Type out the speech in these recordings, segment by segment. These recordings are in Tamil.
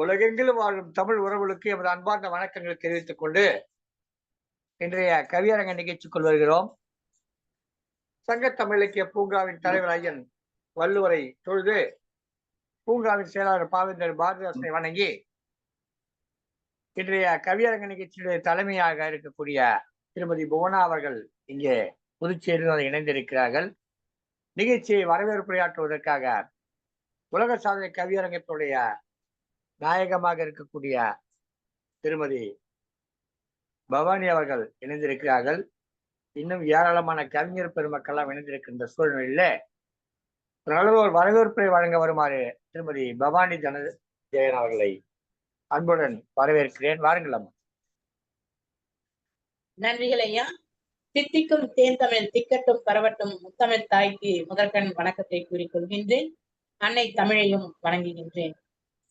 உலகெங்கிலும் வாழும் தமிழ் உறவுகளுக்கு எமது அன்பார்ந்த வணக்கங்களை தெரிவித்துக் கொண்டு இன்றைய கவியரங்க நிகழ்ச்சிக்குள் வருகிறோம். சங்கத்தமிழ் இலக்கிய பூங்காவின் தலைவர் ஐயன் வள்ளுவரை தொழுது பூங்காவின் செயலாளர் பாவேந்தர் பாரதிதாசனை வணங்கி இன்றைய கவியரங்க நிகழ்ச்சியுடைய தலைமையாக இருக்கக்கூடிய திருமதி புவனா அவர்கள் இங்கே புதுச்சேரியில் இணைந்திருக்கிறார்கள். நிகழ்ச்சியை வரவேற்புரையாற்றுவதற்காக உலக சாதனை கவியரங்கத்துடைய நாயகமாக இருக்கக்கூடிய திருமதி பவானி அவர்கள் இணைந்திருக்கிறார்கள். இன்னும் ஏராளமான கவிஞர் பெருமக்கள்லாம் இணைந்திருக்கின்ற சூழ்நிலையில நல்ல ஒரு வரவேற்பை வழங்க வருமாறு திருமதி பவானி ஜெயன் அவர்களை அன்புடன் வரவேற்கிறேன். வாருங்கள். நன்றிகள் ஐயா. தித்திக்கும் தேன் தமிழ் திக்கட்டும் பரவட்டும் முத்தமிழ் தாய்க்கு முதற்கண் வணக்கத்தை கூறிக்கொள்கின்றேன். அன்னை தமிழையும் வணங்குகின்றேன்.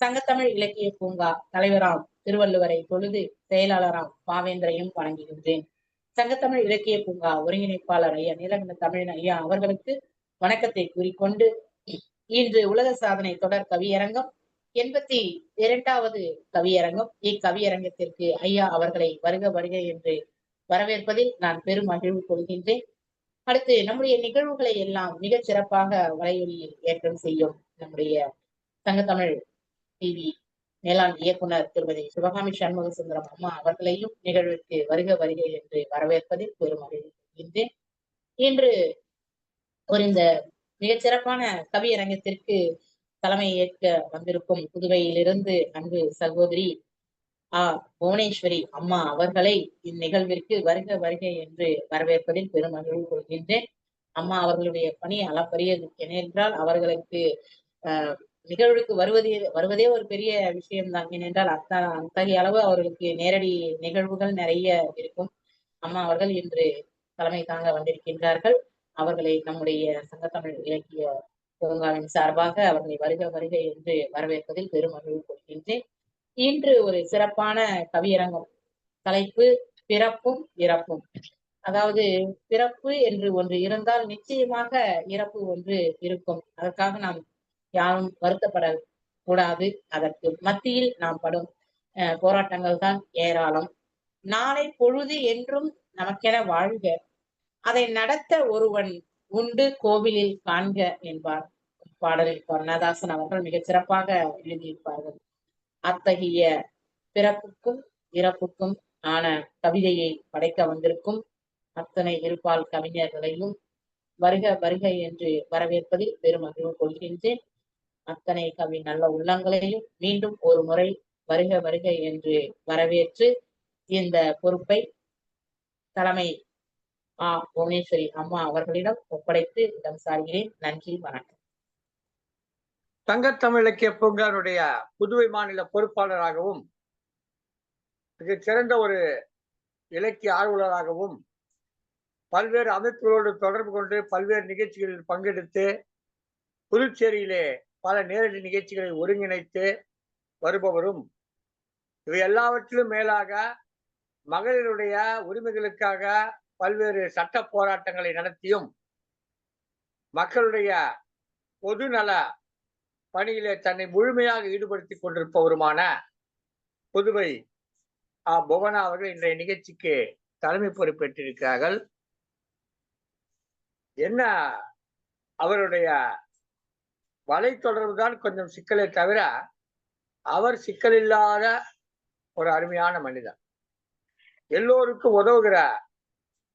சங்கத்தமிழ் இலக்கிய பூங்கா தலைவராம் திருவள்ளுவரை தொழுது செயலாளராம் பாவேந்தரையும் வணங்குகின்றேன். சங்கத்தமிழ் இலக்கிய பூங்கா ஒருங்கிணைப்பாளர் ஐயா நீலகண்ட தமிழன் ஐயா அவர்களுக்கு வணக்கத்தை கூறிக்கொண்டு இன்று உலக சாதனை தொடர் கவியரங்கம் 82வது கவியரங்கம். இக்கவியரங்கத்திற்கு ஐயா அவர்களை வருக வருக என்று வரவேற்பதில் நான் பெரும் மகிழ்வு கொள்கின்றேன். அடுத்து நம்முடைய நிகழ்வுகளை எல்லாம் மிகச் சிறப்பாக வலையொலியில் ஏற்றம் செய்யும் நம்முடைய சங்கத்தமிழ் டிவி மேலாண் இயக்குனர் திருமதி சிவகாமி சண்முக சுந்தரம் அம்மா அவர்களையும் நிகழ்விற்கு வருக வருகை என்று வரவேற்பதில் பெரும் மகிழ்ச்சி கொள்கின்றேன். இன்று இந்த மிகச்சிறப்பான கவியரங்கத்திற்கு தலைமை ஏற்க வந்திருக்கும் புதுவையிலிருந்து அன்பு சகோதரி புவனேஸ்வரி அம்மா அவர்களை இந்நிகழ்விற்கு வருக வருகை என்று வரவேற்பதில் பெரும் மகிழ்வு கொள்கின்றேன். அம்மா அவர்களுடைய பணி அளப்பரியது. ஏனென்றால் அவர்களுக்கு நிகழ்வுக்கு வருவதே ஒரு பெரிய விஷயம்தான். ஏனென்றால் அத்தகைய அளவு அவர்களுக்கு நேரடி நிகழ்வுகள் நிறைய இருக்கும். அம்மா அவர்கள் இன்று தலைமை தாங்க வந்திருக்கின்றார்கள். அவர்களை நம்முடைய சங்கத்தமிழ் இலக்கிய பூங்காவின் சார்பாக அவர்களை வருக வருகை என்று வரவேற்பதில் பெரும் மகிழ்வு கொள்கின்றேன். இன்று ஒரு சிறப்பான கவியரங்கம். தலைப்பு பிறப்பும் இறப்பும். அதாவது பிறப்பு என்று ஒன்று இருந்தால் நிச்சயமாக இறப்பு ஒன்று இருக்கும். அதற்காக நாம் யாரும் வருத்தப்படக்கூடாது. அதற்கு மத்தியில் நாம் படும் போராட்டங்கள் தான் ஏராளம். நாளை பொழுது என்றும் நமக்கென வாழ்க, அதை நடத்த ஒருவன் உண்டு கோவிலில் காண்க என்பார் பாடலில் கண்ணதாசன் அவர்கள் மிகச் சிறப்பாக எழுதியிருப்பார்கள். அத்தகைய பிறப்புக்கும் இறப்புக்கும் ஆன கவிதையை படைக்க வந்திருக்கும் அத்தனை இருப்பால் கவிஞர்களையும் வருக வருகை என்று வரவேற்பதில் பெரும் மகிழ்வு கொள்கின்றேன். அத்தனை கவி நல்ல உள்ளங்களையும் மீண்டும் ஒரு முறை வருக வருகை என்று வரவேற்று இந்த பொறுப்பை தலைமை புவனேஸ்வரி அம்மா அவர்களிடம் ஒப்படைத்து இடம் சார்கிறேன். நன்றி, வணக்கம். சங்கத்தமிழ் இலக்கிய பூங்காவுடைய புதுவை மாநில பொறுப்பாளராகவும் மிகச் சிறந்த ஒரு இலக்கிய ஆர்வலராகவும் பல்வேறு அமைப்புகளோடு தொடர்பு கொண்டு பல்வேறு நிகழ்ச்சிகளில் பங்கெடுத்து புதுச்சேரியிலே பல நேரடி நிகழ்ச்சிகளை ஒருங்கிணைத்து வருபவரும், இவை எல்லாவற்றிலும் மேலாக மகளிருடைய உரிமைகளுக்காக பல்வேறு சட்ட போராட்டங்களை நடத்தியும் மக்களுடைய பொது நல பணியிலே தன்னை முழுமையாக ஈடுபடுத்திக் கொண்டிருப்பவருமான புதுவை புவனா அவர்கள் இன்றைய நிகழ்ச்சிக்கு தலைமை பொறுப்பேற்றிருக்கிறார்கள். என்ன அவருடைய வலைத்தொடர்பு தான் கொஞ்சம் சிக்கலை தவிர அவர் சிக்கல் இல்லாத ஒரு அருமையான மனிதர். எல்லோருக்கும் உதவுகிற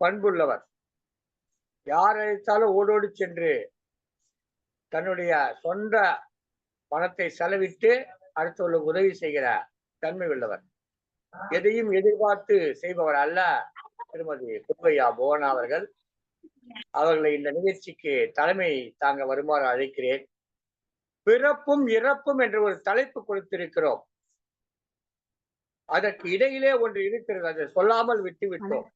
பண்புள்ளவர். யார் அழைத்தாலும் ஓடோடி சென்று தன்னுடைய சொந்த பணத்தை செலவிட்டு அடுத்தவர்களுக்கு உதவி செய்கிற தன்மை உள்ளவர். எதையும் எதிர்பார்த்து செய்பவர் அல்ல திருமதி புதுவையா புவனா அவர்கள். அவர்களை இந்த நிகழ்ச்சிக்கு தலைமை தாங்க வருமாறு அழைக்கிறேன். பிறப்பும் இறப்பும் என்று ஒரு தலைப்பு கொடுத்திருக்கிறோம். அதற்கு இடையிலே ஒன்று இருக்கிறது, அதை சொல்லாமல் விட்டு விட்டோம்.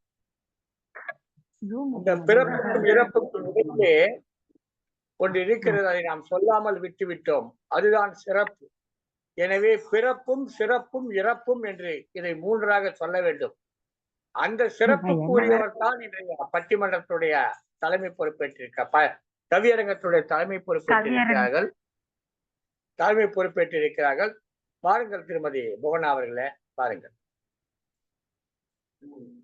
இந்த பிறப்புக்கும் இறப்புக்கும் இடையிலே ஒன்று இருக்கிறது, அதை நாம் சொல்லாமல் விட்டு விட்டோம். அதுதான் சிறப்பு. எனவே பிறப்பும் சிறப்பும் இறப்பும் என்று இதை மூன்றாக சொல்ல வேண்டும். அந்த சிறப்புக்குரியவர் தான் இன்றைய பட்டிமன்றத்துடைய தலைமை பொறுப்பேற்றிருக்க கவியரங்கத்துடைய தலைமை பொறுப்பேற்றிருக்கிறார்கள். பாருங்கள் திருமதி புவனா அவர்களே, பாருங்கள்.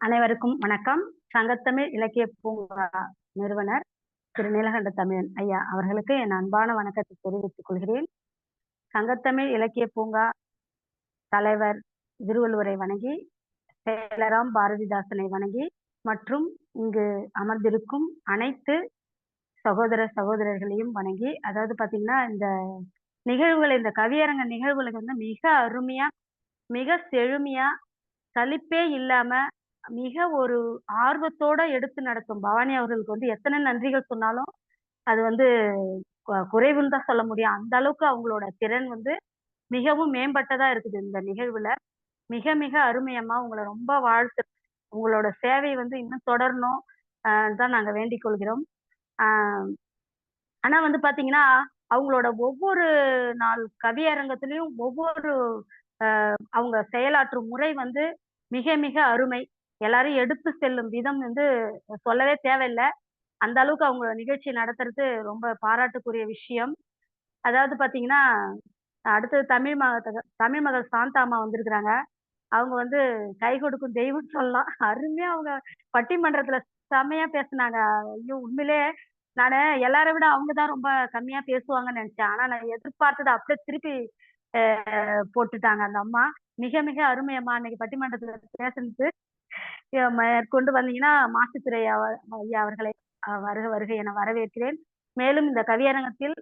அனைவருக்கும் வணக்கம். சங்கத்தமிழ் இலக்கிய பூங்கா நிறுவனர் திரு நீலகண்ட தமிழன் ஐயா அவர்களுக்கு என் அன்பான வணக்கத்தை தெரிவித்துக் கொள்கிறேன். சங்கத்தமிழ் இலக்கிய பூங்கா தலைவர் திருவள்ளுவரை வணங்கி, செயலராம் பாரதிதாசனை வணங்கி, மற்றும் இங்கு அமர்ந்திருக்கும் அனைத்து சகோதர சகோதரர்களையும் வணங்கி, அதாவது பாத்தீங்கன்னா இந்த நிகழ்வுகளை, இந்த கவியரங்க நிகழ்வுகளை வந்து மிக அருமையா, மிக செழுமையா, சலிப்பே இல்லாம மிக ஒரு ஆர்வத்தோட எடுத்து நடத்தும் பவானி அவர்களுக்கு வந்து எத்தனை நன்றிகள் சொன்னாலும் அது வந்து குறைவுன்னு தான் சொல்ல முடியும். அந்த அளவுக்கு அவங்களோட திறன் வந்து மிகவும் மேம்பட்டதா இருக்குது இந்த நிகழ்வுல. மிக மிக அருமையம்மா, உங்களை ரொம்ப வாழ்த்து. உங்களோட சேவை வந்து இன்னும் தொடரணும் தான் நாங்க வேண்டிக் கொள்கிறோம். ஆஹ் ஆனா வந்து பாத்தீங்கன்னா அவங்களோட ஒவ்வொரு நாள் கவியரங்கத்திலையும் ஒவ்வொரு அவங்க செயலாற்றும் முறை வந்து மிக மிக அருமை. எல்லாரும் எடுத்து செல்லும் விதம் வந்து சொல்லவே தேவையில்லை. அந்த அளவுக்கு அவங்க நிகழ்ச்சி நடத்துறது ரொம்ப பாராட்டுக்குரிய விஷயம். அதாவது பாத்தீங்கன்னா அடுத்தது தமிழ் மகள் சாந்தா அம்மா வந்திருக்கிறாங்க. அவங்க வந்து கை கொடுக்கும் தெய்வம் சொல்லலாம். அருமையா அவங்க பட்டிமன்றத்துல செம்மையா பேசினாங்க. ஐயோ, உண்மையிலே நானு எல்லாரை விட அவங்கதான் ரொம்ப கம்மியா பேசுவாங்கன்னு நினைச்சேன். ஆனா நான் எதிர்பார்த்ததை அப்படியே திருப்பி போட்டுட்டாங்க அந்த அம்மா. மிக மிக அருமையம்மா அன்னைக்கு பட்டிமன்றத்துல பேசுனது. மேற்கொண்டு வந்தீங்கன்னா மாசுத்துறை ஐயா அவர்களை வருக வருக என வரவேற்கிறேன். மேலும் இந்த கவியரங்கத்தில்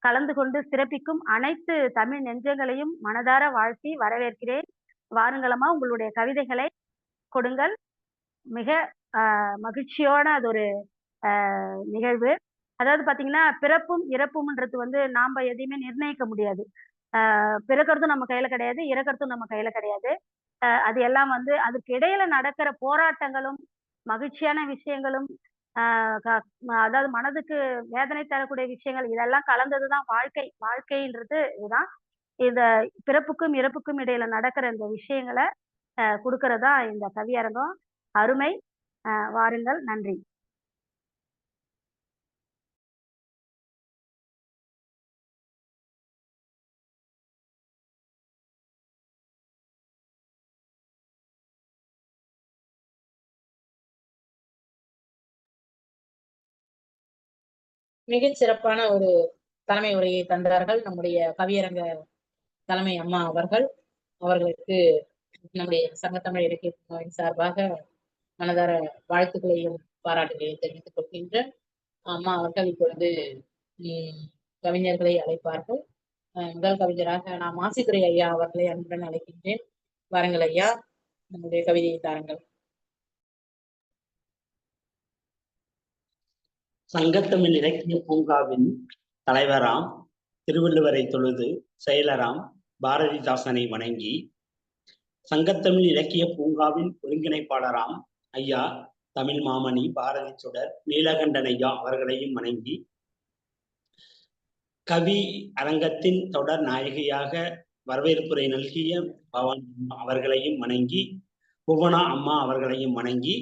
கலந்து கொண்டு சிறப்பிக்கும் அனைத்து தமிழ் நெஞ்சங்களையும் மனதார வாழ்த்தி வரவேற்கிறேன். வாருங்களம்மா, உங்களுடைய கவிதைகளை கொடுங்கள். மிக மகிழ்ச்சியோட அது ஒரு நிகழ்வு. அதாவது பாத்தீங்கன்னா பிறப்பும் இறப்பும்ன்றது வந்து நாம எதையுமே நிர்ணயிக்க முடியாது. பிறக்கிறதும் நம்ம கையில கிடையாது, இறக்கிறதும் நம்ம கையில கிடையாது. அது எல்லாம் வந்து அதுக்கு இடையில நடக்கிற போராட்டங்களும் மகிழ்ச்சியான விஷயங்களும் அதாவது மனதுக்கு வேதனை தரக்கூடிய விஷயங்கள் இதெல்லாம் கலந்ததுதான் வாழ்க்கை. வாழ்க்கைன்றது இதுதான். இந்த பிறப்புக்கும் இறப்புக்கும் இடையில நடக்கிற இந்த விஷயங்களை கொடுக்கறதா இந்த கவியரங்கம். அருமை. வாருங்கள். நன்றி. மிகச் சிறப்பான ஒரு தலைமை உரையை தந்தார்கள் நம்முடைய கவியரங்க தலைமை அம்மா அவர்கள். அவர்களுக்கு நம்முடைய சங்கத்தமிழ் இலக்கிய பூங்காவின் சார்பாக மனதார வாழ்த்துக்களையும் பாராட்டுகளையும் தெரிவித்துக் கொள்கின்றேன். அம்மா அவர்கள் இப்பொழுது கவிஞர்களை அழைப்பார்கள். முதல் கவிஞராக நான் மாசித்துறை ஐயா அவர்களை அன்புடன் அழைக்கின்றேன். வாருங்கள் ஐயா, நம்முடைய கவிதையை தாருங்கள். சங்கத்தமிழ் இலக்கிய பூங்காவின் தலைவராம் திருவள்ளுவரை தொழுது, செயலராம் பாரதிதாசனை வணங்கி, சங்கத்தமிழ் இலக்கிய பூங்காவின் ஒருங்கிணைப்பாளராம் ஐயா தமிழ் மாமணி பாரதி சுடர் நீலகண்டன் ஐயா அவர்களையும் வணங்கி, கவி அரங்கத்தின் தொடர் நாயகியாக வரவேற்புரை நல்கிய பவானி அவர்களையும் வணங்கி, புவனா அம்மா அவர்களையும் வணங்கி,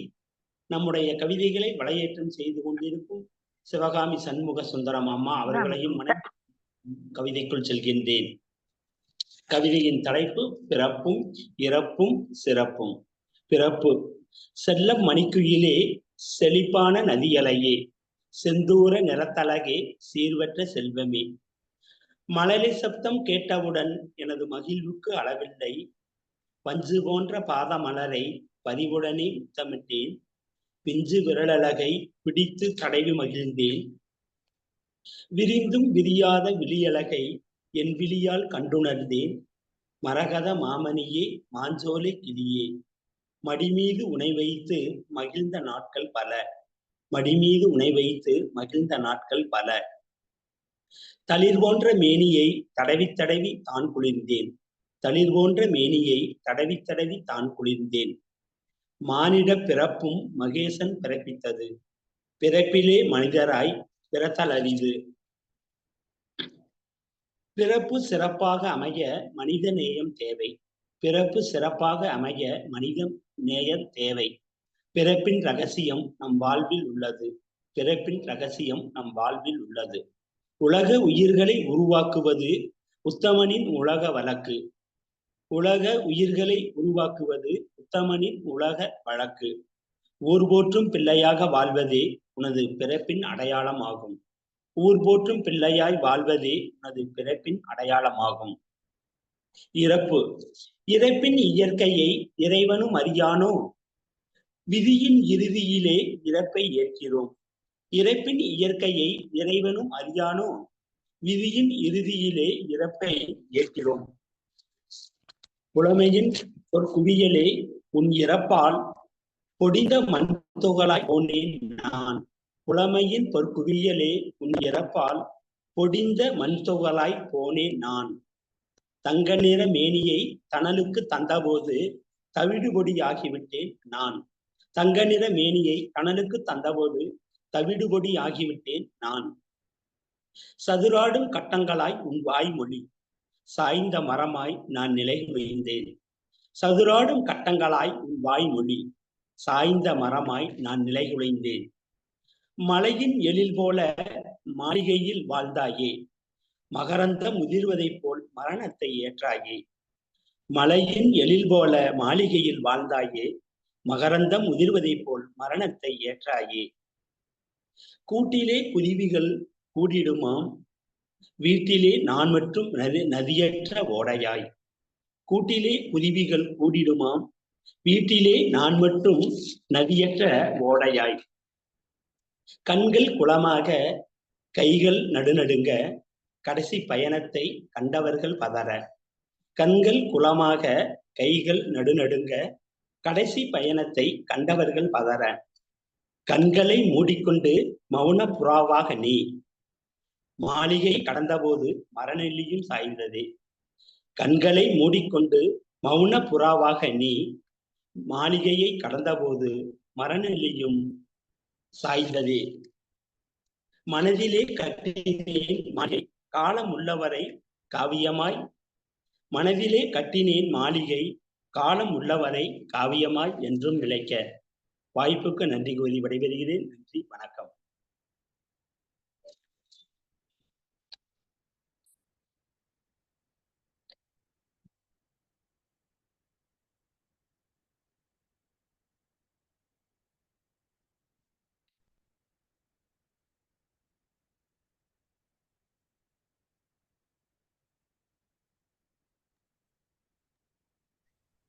நம்முடைய கவிதைகளை வலையேற்றம் செய்து கொண்டிருக்கும் சிவகாமி சண்முக சுந்தரம் அம்மா அவர்களையும் வணங்கி கவிதைக்குள் செல்கின்றேன். கவிதையின் தலைப்பு பிறப்பும் இறப்பும் சிறப்பும். பிறப்பு. செல்லம் மணிக்குயிலே, செழிப்பான நதியலையே, செந்தூர நிறத்தழகே, சீர்வற்ற செல்வமே, மழலை சப்தம் கேட்டவுடன் எனது மகிழ்வுக்கு அளவில்லை. பஞ்சு போன்ற பாத மலரை பதிவுடனே முத்தமிட்டேன். பிஞ்சு விரலழகை பிடித்து தடவி மகிழ்ந்தேன். விரிந்தும் விரியாத விழியழகை என் விழியால் கண்டுணர்ந்தேன். மரகத மாமணியே, மாஞ்சோலை கிளியே, மடிமீது உனை வைத்து மகிழ்ந்த நாட்கள் பல. மடிமீது உனை வைத்து மகிழ்ந்த நாட்கள் பல. தளிர் போன்ற மேனியை தடவி தடவி தான் குளிர்ந்தேன். தளிர் போன்ற மேனியை தடவி தடவி தான் குளிர்ந்தேன். மானிட பிறப்பும் மகேசன் பிறப்பித்தது. பிறப்பிலே மனிதராய் பிறத்தல் அரிது. பிறப்பு சிறப்பாக அமைய மனித நேயம் தேவை. பிறப்பு சிறப்பாக அமைய மனித நேயம் தேவை. பிறப்பின் ரகசியம் நம் வாழ்வில் உள்ளது. பிறப்பின் ரகசியம் நம் வாழ்வில் உள்ளது. உலக உயிர்களை உருவாக்குவது உத்தமனின் உலக வழக்கு. உலக உயிர்களை உருவாக்குவது உத்தமனின் உலக வழக்கு. ஊர் போற்றும் பிள்ளையாக வாழ்வதே உனது பிறப்பின் அடையாளம் ஆகும். ஊர் போற்றும் பிள்ளையாய் வாழ்வதே உனது பிறப்பின் அடையாளமாகும். இறப்பு. இறப்பின் இயற்கையை இறைவனும் அறியானோ? விதியின் இறுதியிலே இறப்பை ஏற்கிறோம். இறப்பின் இயற்கையை இறைவனும் அறியானோ? விதியின் இறுதியிலே இறப்பை ஏற்கிறோம். புலமையின் ஒரு குவியலே உன் இறப்பால் பொடிந்த மண் துகளாய் போனேன் நான். புலமையின் பொற்குவியலே உன் இறப்பால் பொடிந்த மண் துகளாய் போனேன் நான். தங்க நிற மேனியை தணலுக்கு தந்தபோது தவிடுபொடி ஆகிவிட்டேன் நான். தங்க நிற மேனியை தணலுக்கு தந்தபோது தவிடுபொடி ஆகிவிட்டேன் நான். சதுராடும் கட்டங்களாய் உன் வாய்மொழி சாய்ந்த மரமாய் நான் நிலை உயர்ந்தேன். சதுராடும் கட்டங்களாய் உன் வாய்மொழி சாய்ந்த மரமாய் நான் நிலை உழைந்தேன். மலையின் எழில் போல மாளிகையில் வாழ்ந்தாயே, மகரந்தம் முதிர்வதைப் போல் மரணத்தை ஏற்றாயே. மலையின் எழில் போல மாளிகையில் வாழ்ந்தாயே, மகரந்தம் முதிர்வதைப் போல் மரணத்தை ஏற்றாயே. கூட்டிலே குருவிகள் கூடிடுமாம், வீட்டிலே நான் மற்றும் நதியற்ற ஓடையாய். கூட்டிலே குருவிகள் கூடிடுமாம், வீட்டிலே நான் மட்டும் நதியற்ற ஓடையாய். கண்கள் குளமாக கைகள் நடுநடுங்க கடைசி பயணத்தை கண்டவர்கள் பதற. கண்கள் குளமாக கைகள் நடுநடுங்க கடைசி பயணத்தை கண்டவர்கள் பதற. கண்களை மூடிக்கொண்டு மௌன புறாவாக நீ மாளிகை கடந்தபோது மரநெல்லியும் சாய்ந்ததே. கண்களை மூடிக்கொண்டு மௌன புறாவாக நீ மாளிகையை கடந்தபோது மரநெல்லியும் சாய்ந்ததே. மனதிலே கட்டினேன் மாளிகை காலம் உள்ளவரை காவியமாய். மனதிலே கட்டினேன் மாளிகை காலம் உள்ளவரை காவியமாய் என்றும் நிலைக்க. வாய்ப்புக்கு நன்றி கூறி விடைபெறுகிறேன். நன்றி, வணக்கம்.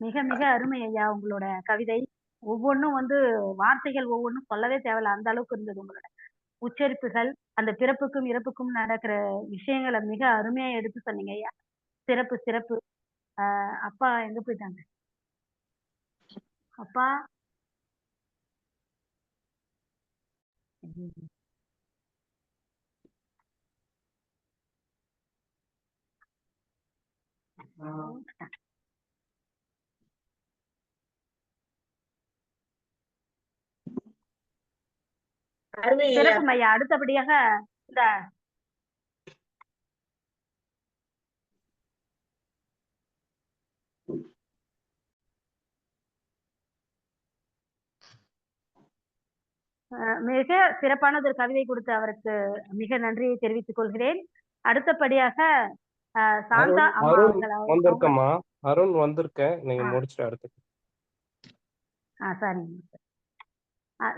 மிக மிக அருமை ஐயா. உங்களோட கவிதை ஒவ்வொன்றும் வார்த்தைகள் ஒவ்வொன்றும் சொல்லவே தேவையில்ல, அந்த அளவுக்கு இருந்தது உங்களோட உச்சரிப்புகள். அந்த பிறப்புக்கும் இறப்புக்கும் நடக்கிற விஷயங்களை மிக அருமையா எடுத்து சொன்னீங்க ஐயா. சிறப்பு சிறப்பு. அப்பா எங்க போயிட்டாங்க? அப்பா சிறப்பு ஐயா. அடுத்தபடியாக இந்த மிக சிறப்பானது ஒரு கவிதை கொடுத்து அவருக்கு மிக நன்றியை தெரிவித்துக் கொள்கிறேன். அடுத்தபடியாக சாந்தா அம்மா வந்திருக்கமா? அருண் வந்திருக்கேன், நீங்க முடிச்சுட்டு அடுத்து. சரிங்க.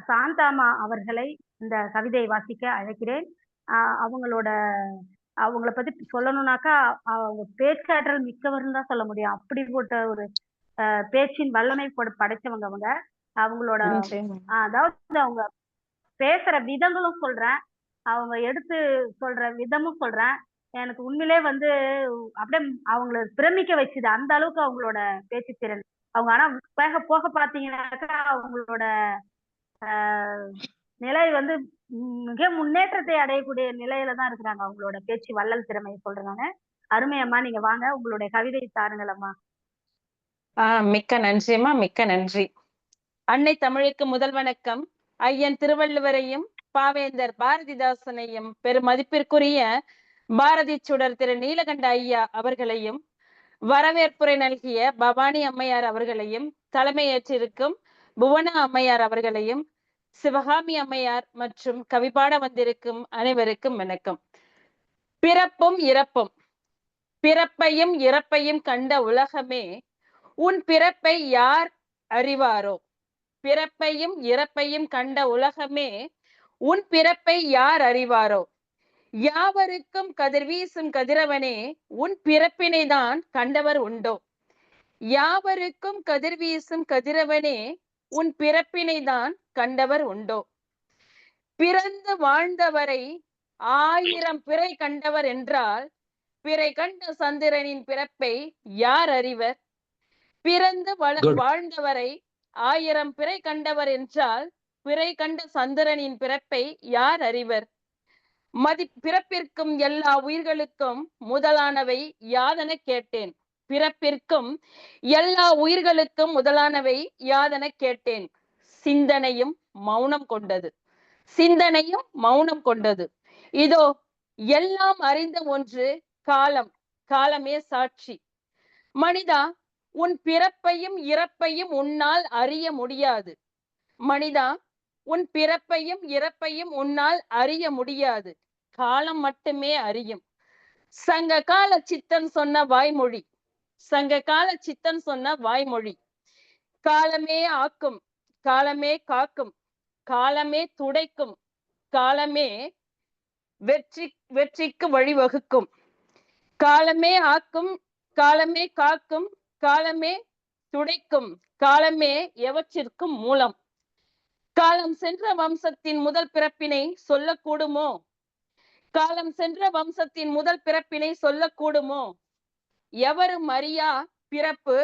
சாந்தாமா அவர்களை இந்த கவிதை வாசிக்க அழைக்கிறேன். அவங்கள பத்தி சொல்லணும்னாக்கா அவங்க பேச்சாற்றல் மிக்கவர்னு தான் சொல்ல முடியும். அப்படிப்பட்ட ஒரு பேச்சின் வல்லமை படைச்சவங்க அவங்க. அவங்களோட அதாவது அவங்க பேசுற விதங்களும் சொல்றேன், அவங்க எடுத்து சொல்ற விதமும் சொல்றேன். எனக்கு உண்மையிலே அப்படியே அவங்கள பிரமிக்க வச்சுது, அந்த அளவுக்கு அவங்களோட பேச்சு திறன். அவங்க ஆனா போக போக பாத்தீங்கன்னாக்கா அவங்களோட நிலை மிக முன்னேற்றத்தை அடையக்கூடிய நிலையில தான் இருக்கிறாங்க. அவங்களோட பேச்சு வள்ளல் திறமையை சொல்றேன் நானு. அருமையம்மா, நீங்க வாங்க, உங்களுடைய கவிதை தாருங்களம்மா. மிக்க நன்றியம்மா, மிக்க நன்றி. அன்னை தமிழுக்கு முதல் வணக்கம். ஐயன் திருவள்ளுவரையும் பாவேந்தர் பாரதிதாசனையும் பெருமதிப்பிற்குரிய பாரதி சுடர் திரு நீலகண்ட ஐயா அவர்களையும் வரவேற்புரை நல்கிய பவானி அம்மையார் அவர்களையும் தலைமையேற்றிருக்கும் புவன அம்மையார் அவர்களையும் சிவகாமி அம்மையார் மற்றும் கவிபாட வந்திருக்கும் அனைவருக்கும் வணக்கம். பிறப்பும் இறப்பும் பிறப்பையும் இறப்பையும் கண்ட உலகமே உன் பிறப்பை யார் அறிவாரோ? பிறப்பையும் இறப்பையும் கண்ட உலகமே உன் பிறப்பை யார் அறிவாரோ? யாவருக்கும் கதிர்வீசும் கதிரவனே உன் பிறப்பினை தான் கண்டவர் உண்டோ? யாவருக்கும் கதிர்வீசும் கதிரவனே உன் பிறப்பினை தான் கண்டவர் உண்டோ? பிறந்து வாழ்ந்தவரை 1000 பிறை கண்டவர் என்றால் பிறை கண்ட சந்திரனின் பிறப்பை யார் அறிவர்? பிறந்து வாழ்ந்தவரை 1000 பிறை கண்டவர் என்றால் பிறை கண்ட சந்திரனின் பிறப்பை யார் அறிவர்? பிறப்பிற்கும் எல்லா உயிர்களுக்கும் முதலானவை யாதென கேட்டேன். பிறப்பிற்கும் எல்லா உயிர்களுக்கும் முதலானவை யாதென கேட்டேன். சிந்தனையும் மௌனம் கொண்டது. சிந்தனையும் மௌனம் கொண்டது. இதோ எல்லாம் அறிந்த ஒன்று காலம். காலமே சாட்சி. மனிதா, உன் பிறப்பையும் இறப்பையும் உன்னால் அறிய முடியாது. மனிதா, உன் பிறப்பையும் இறப்பையும் உன்னால் அறிய முடியாது. காலம் மட்டுமே அறியும். சங்க கால சித்தன் சொன்ன வாய்மொழி. சங்க கால சித்தன் சொன்ன வாய்மொழி. காலமே ஆக்கும், காலமே காக்கும், காலமே துடைக்கும், காலமே வெற்றிக்கு வழிவகுக்கும். காலமே ஆக்கும், காலமே காக்கும், காலமே துடைக்கும், காலமே எவற்றிற்கும் மூலம். காலம் சென்ற வம்சத்தின் முதல் பிறப்பினை சொல்லக்கூடுமோ? காலம் சென்ற வம்சத்தின் முதல் பிறப்பினை சொல்லக்கூடுமோ? எவரும் அறியா பிறப்பு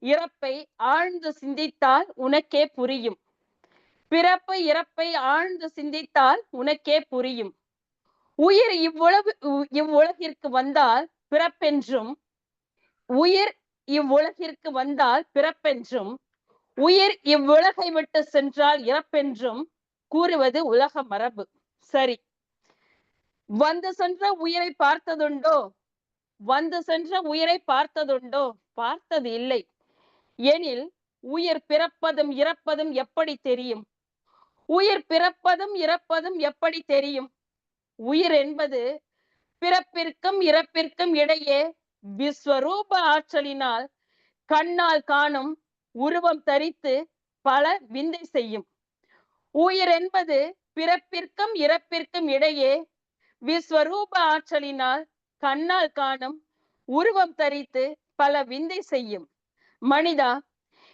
இறப்பை ஆழ்ந்து சிந்தித்தால் உனக்கே புரியும். பிறப்பு இறப்பை ஆழ்ந்து சிந்தித்தால் உனக்கே புரியும். உயிர் இவ்வுலகிற்கு வந்தால் பிறப்பென்றும், உயிர் இவ்வுலகிற்கு வந்தால் பிறப்பென்றும், உயிர் இவ்வுலகை விட்டு சென்றால் இறப்பென்றும் கூறுவது உலக மரபு. சரி, வந்து சென்ற உயிரை பார்த்ததுண்டோ? வந்து சென்ற உயிரை பார்த்ததுண்டோ? பார்த்தது இல்லை. எனில் உயிர் பிறப்பதும் இறப்பதும் எப்படி தெரியும்? உயிர் பிறப்பதும் இறப்பதும் எப்படி தெரியும்? உயிர் என்பது பிறப்பிற்கும் இறப்பிற்கும் இடையே விஸ்வரூப ஆற்றலினால் கண்ணால் காணும் உருவம் தரித்து பல விந்தை செய்யும். உயிர் என்பது பிறப்பிற்கும் இறப்பிற்கும் இடையே விஸ்வரூப ஆற்றலினால் கண்ணால் காணும் உருவம் தரித்து பல விந்தை செய்யும். மனிதா,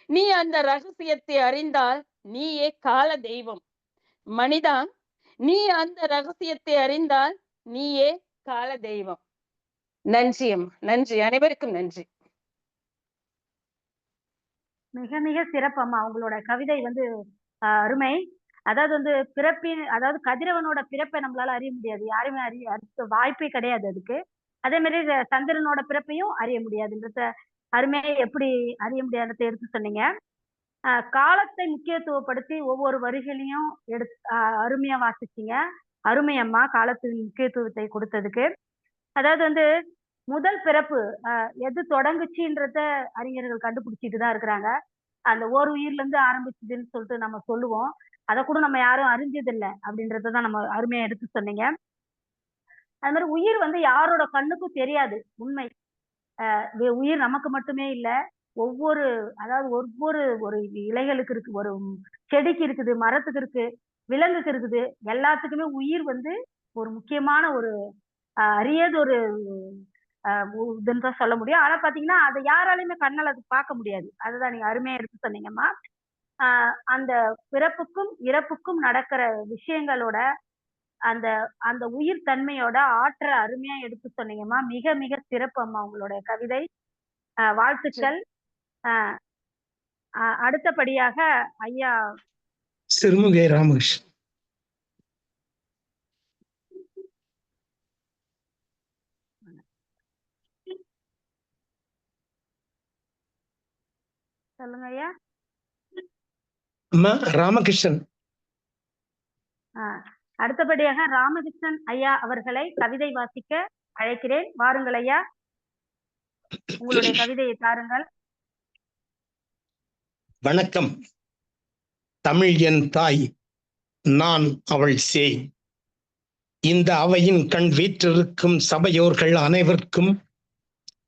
நீ அந்த ரகசியத்தை அறிந்தால் நீயே கால தெய்வம். மனிதா, நீ அந்த ரகசியத்தை அறிந்தால் நீயே கால தெய்வம். நன்றியம், நன்றி. அனைவருக்கும் நன்றி. மிக மிக சிறப்பம்மா. உங்களோட கவிதை வந்து அருமை. அதாவது அதாவது கதிரவனோட பிறப்பை நம்மளால அறிய முடியாது. யாருமே அறிய வாய்ப்பே கிடையாது அதுக்கு. அதே மாதிரி சந்திரனோட பிறப்பையும் அறிய முடியாதுன்றத அருமையை எப்படி அறிய முடியாததை எடுத்து சொன்னீங்க. காலத்தை முக்கியத்துவப்படுத்தி ஒவ்வொரு வரிகளையும் அருமையா வாசிச்சீங்க. அருமையம்மா, காலத்தின் முக்கியத்துவத்தை கொடுத்ததுக்கு. அதாவது முதல் பிறப்பு எது தொடங்குச்சுன்றத அறிஞர்கள் கண்டுபிடிச்சிட்டு தான் இருக்கிறாங்க. அந்த ஓர் உயிர்ல இருந்து ஆரம்பிச்சதுன்னு சொல்லிட்டு நம்ம சொல்லுவோம். அதை கூட நம்ம யாரும் அறிஞ்சதில்லை அப்படின்றதான் நம்ம அருமையா எடுத்து சொன்னீங்க. அது மாதிரி உயிர் யாரோட கண்ணுக்கும் தெரியாது. உண்மை. உயிர் நமக்கு மட்டுமே இல்ல, ஒவ்வொரு ஒரு இலைகளுக்கு இருக்கு, ஒரு செடிக்கு இருக்குது, மரத்துக்கு இருக்கு, விலங்குக்கு இருக்குது. எல்லாத்துக்குமே உயிர் ஒரு முக்கியமான ஒரு அரியது ஒரு இதுன்னு தான் சொல்ல முடியும். ஆனா பாத்தீங்கன்னா அதை யாராலையுமே கண்ணால் அது பார்க்க முடியாது. அதுதான் நீங்க அருமையா எடுத்து சொன்னீங்கம்மா. அந்த பிறப்புக்கும் இறப்புக்கும் நடக்கிற விஷயங்களோட அந்த அந்த உயிர் தன்மையோட ஆற்றல் அருமையா எடுத்து சொன்னீங்கம்மா. மிக மிக சிறப்பு அம்மா உங்களுடைய கவிதை. வாழ்த்துக்கள். அடுத்தபடியாக ஐயா சிறுமுகை ராமகிருஷ்ணன். சொல்லுங்க ஐயா. ராமகிருஷ்ணன். அடுத்தபடியாக ராமகிருஷ்ணன் ஐயா அவர்களை கவிதை வாசிக்க அழைக்கிறேன். வாருங்கள் ஐயா, உங்களுடைய கவிதையை தாருங்கள். வணக்கம். தமிழ் என் தாய், நான் அவள் சேய். இந்த அவையின் கண் வீற்றிருக்கும் சபையோர்கள் அனைவருக்கும்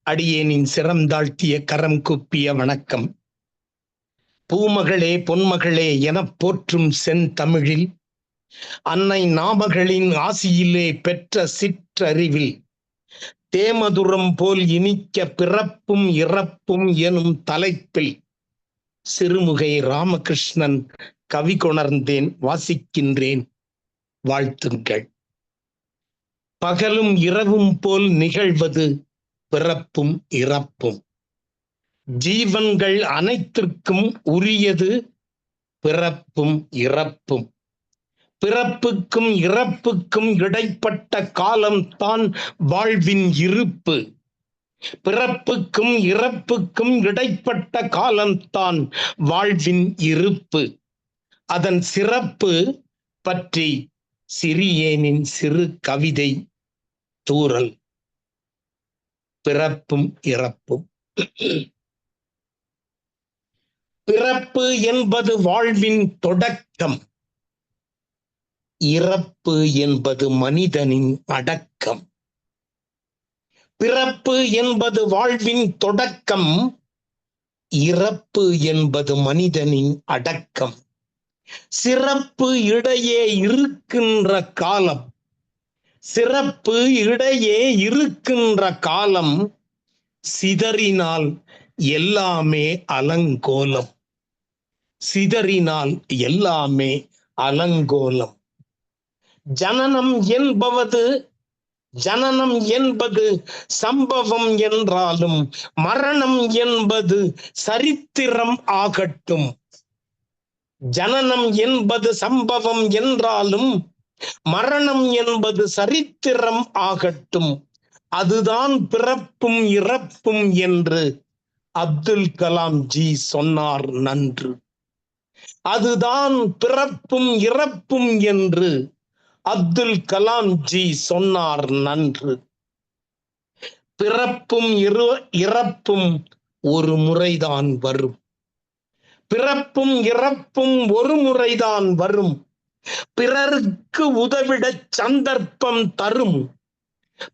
அடியேனின் சிரம்தாழ்த்திய கரம் குப்பிய வணக்கம். பூமகளே பொன்மகளே எனப் போற்றும் செந்தமிழில் அன்னை நாமகளின் ஆசியிலே பெற்ற சிற்றறிவில் தேமதுரம் போல் இனிக்க பிறப்பும் இறப்பும் எனும் தலைப்பில் சிறுமுகை ராமகிருஷ்ணன் கவி கொணர்ந்தேன் வாசிக்கின்றேன். வாழ்த்துங்கள். பகலும் இரவும் போல் நிகழ்வது பிறப்பும் இறப்பும். ஜீவன்கள் அனைத்திற்கும் உரியது பிறப்பும் இறப்பும். பிறப்புக்கும் இறப்புக்கும் இடைப்பட்ட காலம்தான் வாழ்வின் இருப்பு. பிறப்புக்கும் இறப்புக்கும் இடைப்பட்ட காலம்தான் வாழ்வின் இருப்பு. அதன் சிறப்பு பற்றி சிறியேனின் சிறு கவிதை தூறல். பிறப்பும் இறப்பும். பிறப்பு என்பது வாழ்வின் தொடக்கம். இறப்பு என்பது மனிதனின் அடக்கம். பிறப்பு என்பது வாழ்வின் தொடக்கம். இறப்பு என்பது மனிதனின் அடக்கம். சிறப்பு இடையே இருக்கின்ற காலம். சிறப்பு இடையே இருக்கின்ற காலம். சிதறினால் எல்லாமே அலங்கோலம். சிதறினால் எல்லாமே அலங்கோலம். ஜனனம் என்பது சம்பவம் என்றாலும் மரணம் என்பது சரித்திரம் ஆகட்டும். ஜனனம் என்பது சம்பவம் என்றாலும் மரணம் என்பது சரித்திரம் ஆகட்டும். அதுதான் பிறப்பும் இறப்பும் என்று அப்துல் கலாம் ஜி சொன்னார் நன்று. அதுதான் பிறப்பும் இறப்பும் என்று அப்துல் கலாம் ஜி சொன்னார் நன்று. பிறப்பும் இறப்பும் ஒரு முறைதான் வரும். பிறப்பும் இறப்பும் ஒரு முறைதான் வரும். பிறர்க்கு உதவிட சந்தர்ப்பம் தரும்.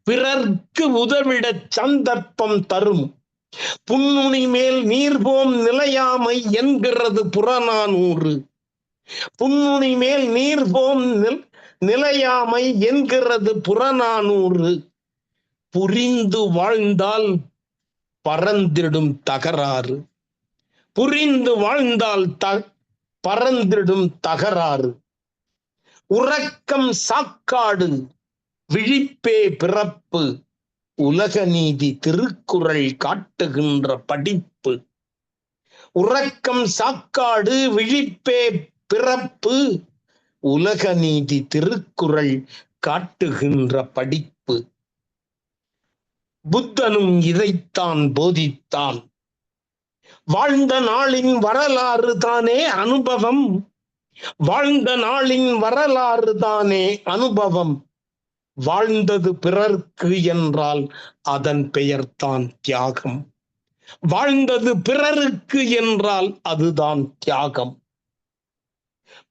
பிறர்க்கு உதவிட சந்தர்ப்பம் தரும். புன்னுனி மேல் நீர்போம் நிலையாமை என்கிறது புறநானூறு. புன்னுனி மேல் நீர்போம் நிலையாமை என்கிறது புறநானூறு. புரிந்து வாழ்ந்தால் பறந்திடும் தகராறு. புரிந்து வாழ்ந்தால் பறந்திடும் தகராறு. உறக்கம் சாக்காடு விழிப்பே பிறப்பு. உலக நீதி திருக்குறள் காட்டுகின்ற படிப்பு. உறக்கம் சாக்காடு விழிப்பே பிறப்பு. உலக நீதி திருக்குறள் காட்டுகின்ற படிப்பு. புத்தனும் இதைத்தான் போதித்தான். வாழ்ந்த நாளின் வரலாறு தானே அனுபவம். வாழ்ந்த நாளின் வரலாறு தானே அனுபவம். வாழ்ந்தது பிறர்க்கு என்றால் அதன் பெயர்தான் தியாகம். வாழ்ந்தது பிறருக்கு என்றால் அதுதான் தியாகம்.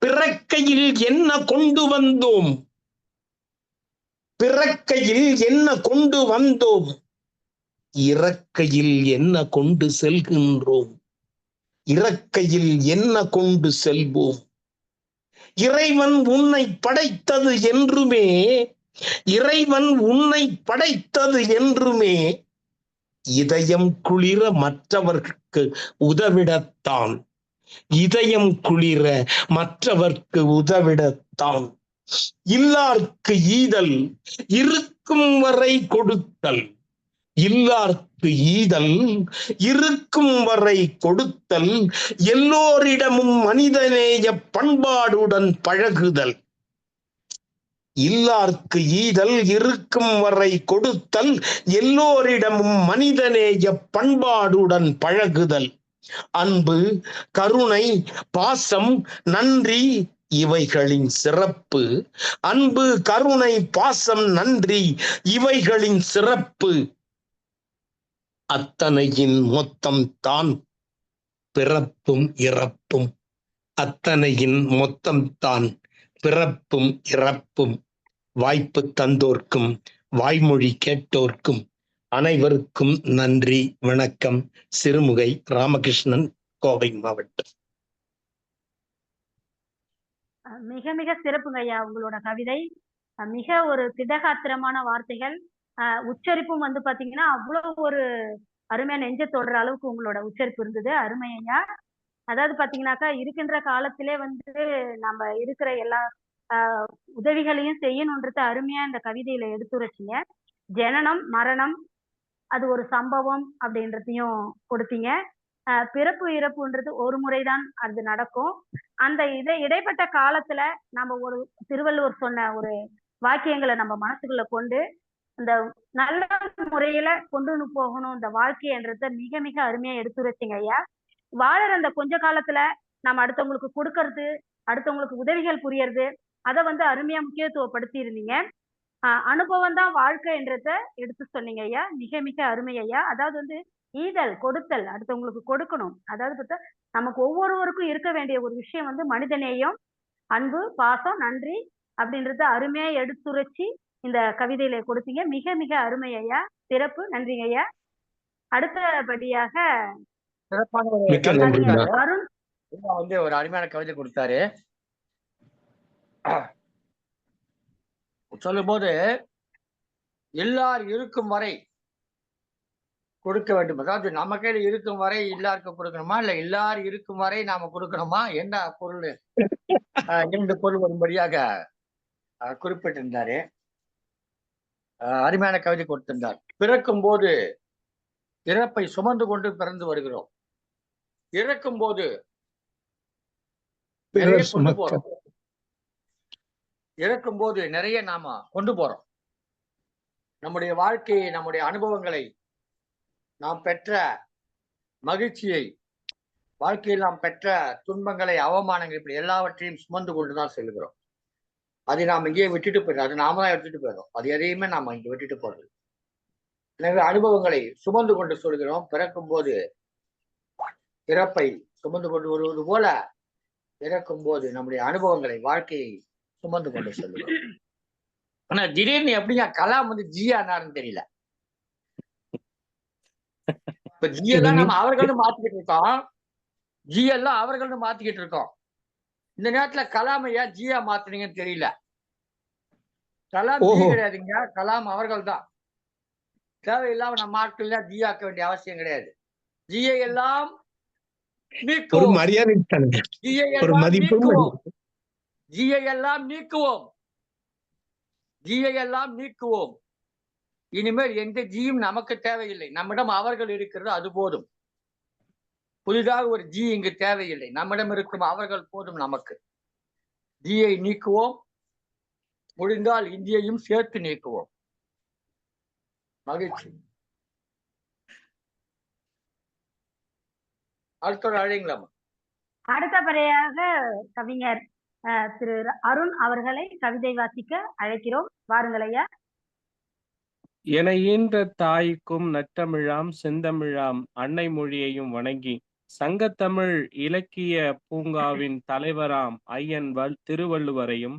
பிறக்கையில் என்ன கொண்டு வந்தோம்? பிறக்கையில் என்ன கொண்டு வந்தோம்? இறக்கையில் என்ன கொண்டு செல்கின்றோம்? இறக்கையில் என்ன கொண்டு செல்வோம்? இறைவன் உன்னை படைத்தது என்றுமே, இறைவன் உன்னை படைத்தது என்றுமே இதயம் குளிர மற்றவர்க்கு உதவிடத்தான். இதயம் குளிர மற்றவர்க்கு உதவிடத்தான். இல்லார்க்கு ஈதல் இருக்கும் வரை கொடுத்தல். இல்லார்க்கு ஈதல் இருக்கும் வரை கொடுத்தல். எல்லோரிடமும் மனிதநேய பண்பாடுடன் பழகுதல். இல்லார்க்கு ஈதல் இருக்கும் வரை கொடுத்தல். எல்லோரிடமும் மனிதநேய பண்பாடுடன் பழகுதல். அன்பு, கருணை, பாசம், நன்றி இவைகளின் சிறப்பு. அன்பு, கருணை, பாசம், நன்றி இவைகளின் சிறப்பு. அத்தனையின் மொத்தம் தான் பிறப்பும் இறப்பும். அத்தனையின் மொத்தம் தான் பிறப்பும் இறப்பும். வாய்ப்பு தந்தோர்க்கும் வாய்மொழி கேட்டோர்க்கும் அனைவருக்கும் நன்றி, வணக்கம். சிறுமுகை ராமகிருஷ்ணன், கோவை மாவட்டம். மிக மிக சிறப்புங்க ஐயா உங்களோட கவிதை. மிக ஒரு திடகாத்திரமான வார்த்தைகள். உச்சரிப்பும் வந்து பாத்தீங்கன்னா அவ்வளவு ஒரு அருமையா நெஞ்ச தொடுற அளவுக்கு உங்களோட உச்சரிப்பு இருந்தது. அருமை ஐயா. அதாவது பாத்தீங்கன்னாக்கா இருக்கின்ற காலத்திலே வந்து நம்ம இருக்கிற எல்லா உதவிகளையும் செய்யணும்ன்றத அருமையா இந்த கவிதையில எடுத்துரைச்சிங்க. ஜனனம், மரணம், அது ஒரு சம்பவம் அப்படின்றதையும் கொடுத்தீங்க. பிறப்பு இறப்புன்றது ஒரு முறைதான் அது நடக்கும். அந்த இடைப்பட்ட காலத்துல நம்ம ஒரு திருவள்ளுவர் சொன்ன ஒரு வாக்கியங்களை நம்ம மனசுக்குள்ள கொண்டு இந்த நல்ல முறையில கொண்டு போகணும் இந்த வாழ்க்கைன்றத மிக மிக அருமையா எடுத்துரைச்சிங்க ஐயா. வாழற அந்த கொஞ்ச காலத்துல நம்ம அடுத்தவங்களுக்கு கொடுக்கறது, அடுத்தவங்களுக்கு உதவிகள் புரியறது, அதை வந்து அருமையா முக்கியத்துவப்படுத்தி இருந்தீங்க. அனுபவம் தான் வாழ்க்கைன்றத எடுத்து சொன்னீங்க ஐயா. மிக மிக அருமை ஐயா. அதாவது வந்து ஈதல், கொடுத்தல், அடுத்தவங்களுக்கு கொடுக்கணும். அதாவது பார்த்தா நமக்கு ஒவ்வொருவருக்கும் இருக்க வேண்டிய ஒரு விஷயம் வந்து மனிதநேயம், அன்பு, பாசம், நன்றி அப்படின்றத அருமையா எடுத்துரைச்சி இந்த கவிதையில கொடுத்தீங்க. மிக மிக அருமை ஐயா. சிறப்பு. நன்றிங்க ஐயா. அடுத்தபடியாக மிக்க நன்றி. அருண் வந்து ஒரு அருமையான கவிதை கொடுத்தாரு. சொல்லும் போது எல்லார் இருக்கும் வரை கொடுக்க வேண்டும். அதாவது நம்ம கையில இருக்கும் வரை எல்லாருக்கும் கொடுக்கணுமா, இல்ல எல்லாரும் இருக்கும் வரை நாம கொடுக்கணுமா, என்ன பொருள்? இரண்டு பொருள் வரும்படியாக குறிப்பிட்டிருந்தாரு. அருமையான கவிதை கொடுத்திருந்தார். பிறக்கும் போது இறப்பை சுமந்து கொண்டு பிறந்து வருகிறோம். இறக்கும் போது நிறைய கொண்டு போறோம். இறக்கும் போது நிறைய நாம கொண்டு போறோம். நம்முடைய வாழ்க்கையை, நம்முடைய அனுபவங்களை, நாம் பெற்ற மகிழ்ச்சியை, வாழ்க்கையில் நாம் பெற்ற துன்பங்களை, அவமானங்கள், இப்படி எல்லாவற்றையும் சுமந்து கொண்டுதான் செல்கிறோம். அதை நாம் இங்கேயே விட்டுட்டு போயிடும். அது நாம தான் எடுத்துட்டு போயிடும். அது எதையுமே நாம இங்க விட்டுட்டு போறது. எனவே அனுபவங்களை சுமந்து கொண்டு சொல்கிறோம். பிறக்கும் போது இறப்பை சுமந்து கொண்டு வருவது போல இறக்கும் போது நம்முடைய அனுபவங்களை, வாழ்க்கையை சுமந்து கொண்டு சொல்லுகிறோம். ஆனா திடீர்னு எப்படிங்க கலாம் வந்து ஜியானாருன்னு தெரியல. இப்ப ஜியெல்லாம் நம்ம அவர்கள்னு மாத்திக்கிட்டு இருக்கோம். ஜியெல்லாம் அவர்கள்னு மாத்திக்கிட்டு இருக்கோம். இந்த நேரத்துல கலாமையா ஜியா மாத்துனீங்கன்னு தெரியல. கலாம் ஜி கிடையாதுங்க, கலாம் அவர்கள் தான். தேவையில்லாம நம்ம ஆட்கள் ஜியாக்க வேண்டிய அவசியம் கிடையாது. ஜியை எல்லாம் நீக்குவோம். ஜியை எல்லாம் நீக்குவோம். ஜியை எல்லாம் நீக்குவோம். இனிமேல் எந்த ஜியும் நமக்கு தேவையில்லை. நம்மிடம் அவர்கள் இருக்கிறது, அது போதும். புதிதாக ஒரு ஜி இங்கு தேவையில்லை. நம்மிடம் இருக்கும் அவர்கள் போதும் நமக்கு. ஜியை நீக்குவோம். முடிந்தால் இந்தியையும் சேர்த்து நீக்குவோம். மகிழ்ச்சி. அடுத்த அழைங்களாமா. அடுத்தபடியாக கவிஞர் திரு அருண் அவர்களை கவிதை வாசிக்க அழைக்கிறோம். வாருங்கள் ஐயா. என ஈன்ற தாய்க்கும் நற்றமிழாம் செந்தமிழாம் அன்னை மொழியையும் வணங்கி சங்கத்தமிழ் இலக்கிய பூங்காவின் தலைவராம் ஐயன் திருவள்ளுவரையும்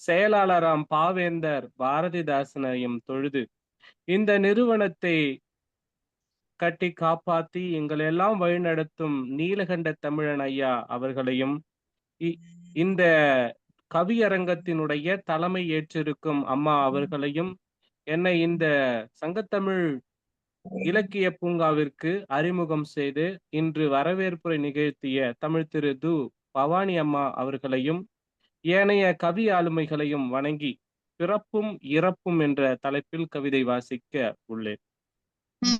செயலாளராம் பாவேந்தர் பாரதிதாசனையும் தொழுது இந்த நிறுவனத்தை கட்டி காப்பாற்றி எங்களை எல்லாம் வழிநடத்தும் நீலகண்ட தமிழன் ஐயா அவர்களையும் இந்த கவியரங்கத்தினுடைய தலைமை ஏற்றிருக்கும் அம்மா அவர்களையும் என்னை இந்த சங்கத்தமிழ் இலக்கிய பூங்காவிற்கு அறிமுகம் செய்து இன்று வரவேற்புரை நிகழ்த்திய தமிழ் திரு து பவானி அம்மா அவர்களையும் ஏனைய கவி ஆளுமைகளையும் வணங்கி பிறப்பும் இறப்பும் என்ற தலைப்பில் கவிதை வாசிக்க உள்ளேன்.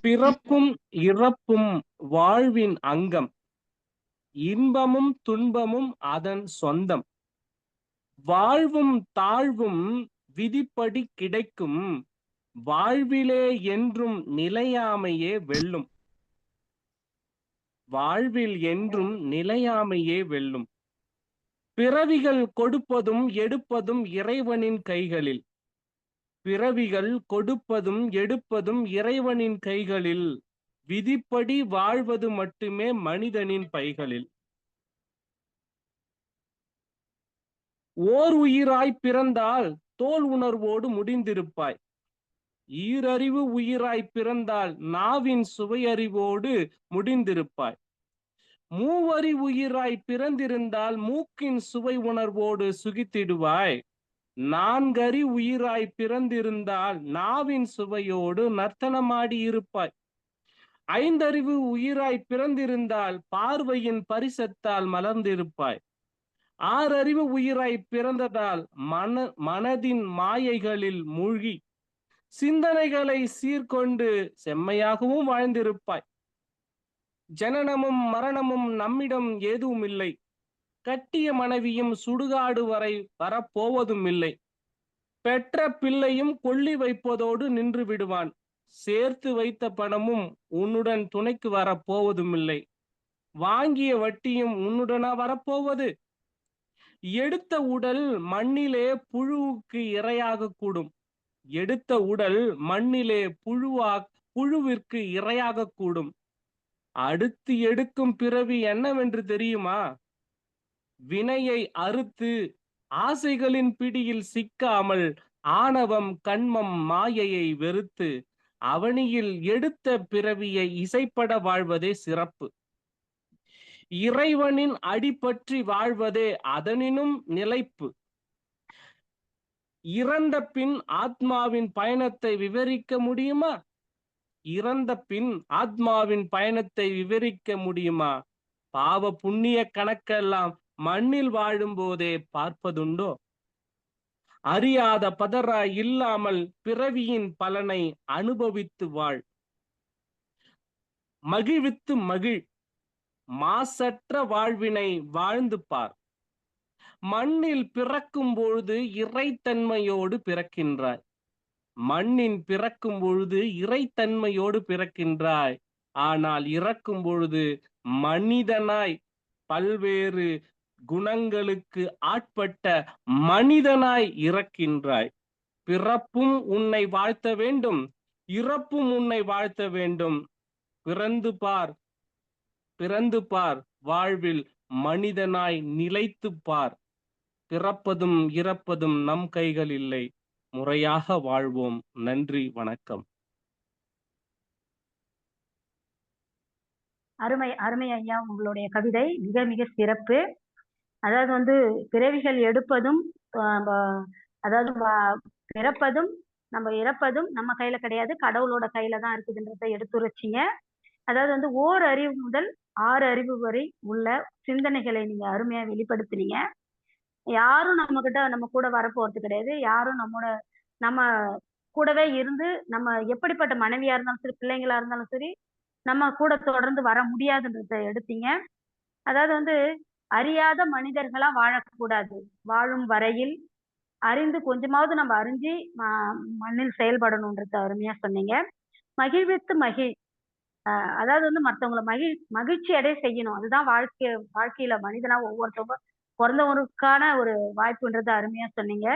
பிறப்பும் இறப்பும் வாழ்வின் அங்கம், இன்பமும் துன்பமும் அதன் சொந்தம், வாழ்வும் தாழ்வும் விதிப்படி கிடைக்கும், வாழ்விலே என்றும் நிலையாமையே வெல்லும், வாழ்வில் என்றும் நிலையாமையே வெல்லும், பிறவிகள் கொடுப்பதும் எடுப்பதும் இறைவனின் கைகளில், பிறவிகள் கொடுப்பதும் எடுப்பதும் இறைவனின் கைகளில், விதிப்படி வாழ்வது மட்டுமே மனிதனின் பைகளில். ஓர் உயிராய் பிறந்தால் தோல் உணர்வோடு முடிந்திருப்பாய், ஈரறிவு உயிராய் பிறந்தால் நாவின் சுவையறிவோடு முடிந்திருப்பாய். மூவரி உயிராய் பிறந்திருந்தால் மூக்கின் சுவை உணர்வோடு சுகித்திடுவாய். நான்கறி உயிராய் பிறந்திருந்தால் நாவின் சுவையோடு நர்த்தனமாடி இருப்பாய். ஐந்தறிவு உயிராய் பிறந்திருந்தால் பார்வையின் பரிசத்தால் மலர்ந்திருப்பாய். ஆறறிவு உயிராய் பிறந்ததால் மனதின் மாயைகளில் மூழ்கி சிந்தனைகளை சீர்கொண்டு செம்மையாகவும் வாழ்ந்திருப்பாய். ஜனனமும் மரணமும் நம்மிடம் ஏதும் இல்லை. கட்டிய மனைவியும் சுடுகாடு வரை வரப்போவதும் இல்லை. பெற்ற பிள்ளையும் கொள்ளி வைப்பதோடு நின்று விடுவான். சேர்த்து வைத்த பணமும் உன்னுடன் துணைக்கு வரப்போவதும் இல்லை. வாங்கிய வட்டியும் உன்னுடனா வரப்போவது? எடுத்த உடல் மண்ணிலே புழுவுக்கு இரையாக கூடும். எடுத்த உடல் மண்ணிலே புழுவிற்கு இரையாக கூடும். அடுத்து எடுக்கும் பிறவி என்னவென்று தெரியுமா? வினையை அறுத்து ஆசைகளின் பிடியில் சிக்காமல் ஆணவம் கண்மம் மாயையை வெறுத்து அவனியில் எடுத்த பிறவியை இசைப்பட வாழ்வதே சிறப்பு. இறைவனின் அடிபற்றி வாழ்வதே அதனினும் நிலைப்பு. இறந்த பின் ஆத்மாவின் பயணத்தை விவரிக்க முடியுமா? இறந்த பின் ஆத்மாவின் பயணத்தை விவரிக்க முடியுமா? பாவ புண்ணிய கணக்கெல்லாம் மண்ணில் வாழும் போதே பார்ப்பதுண்டோ? அறியாத பதறாய் இல்லாமல் பிறவியின் பலனை அனுபவித்து வாழ். மகிழ்வித்து மகிழ். மாசற்ற வாழ்வினை வாழ்ந்து பார். மண்ணில் பிறக்கும் பொழுது இறைத்தன்மையோடு பிறக்கின்றாய். மண்ணின் பிறக்கும் பொழுது இறைத்தன்மையோடு பிறக்கின்றாய். ஆனால் இறக்கும் பொழுது மனிதனாய் பல்வேறு குணங்களுக்கு ஆட்பட்ட மனிதனாய் இறக்கின்றாய். பிறப்பும் உன்னை வாழ்த்த வேண்டும், இறப்பும் உன்னை வாழ்த்த வேண்டும். பிறந்து பார், வாழ்வில் மனிதனாய் நிலைத்து பார். பிறப்பதும் இறப்பதும் நம் கைகள் இல்லை. முறையாக வாழ்வோம். நன்றி, வணக்கம். அருமை அருமை ஐயா, உங்களுடைய கவிதை மிக மிக சிறப்பு. அதாவது பிறவிகள் எடுப்பதும் அதாவது பிறப்பதும் நம்ம இறப்பதும் நம்ம கையில கிடையாது, கடவுளோட கையில தான் இருக்குதுன்றதை எடுத்துரைச்சிங்க. அதாவது ஓர் அறிவு முதல் 6 அறிவு வரை உள்ள சிந்தனைகளை நீங்க அருமையா வெளிப்படுத்தினீங்க. யாரும் நம்ம கூட வரப்போறது கிடையாது. யாரும் நம்ம கூடவே இருந்து நம்ம எப்படிப்பட்ட மனைவியா இருந்தாலும் சரி, பிள்ளைங்களா இருந்தாலும் சரி, நம்ம கூட தொடர்ந்து வர முடியாதுன்றத எடுத்தீங்க. அதாவது அறியாத மனிதர்களா வாழக்கூடாது. வாழும் வரையில் அறிந்து கொஞ்சமாவது நம்ம அறிஞ்சு மண்ணில் செயல்படணும்ன்றத அருமையா சொன்னீங்க. மகிழ்வித்து மகிழ். அதாவது மற்றவங்களை மகிழ்ச்சி அடைய செய்யணும். அதுதான் வாழ்க்கையில மனிதனா ஒவ்வொருத்தவங்க பிறந்தவருக்கான ஒரு வாய்ப்புன்றத அருமையா சொன்னீங்க.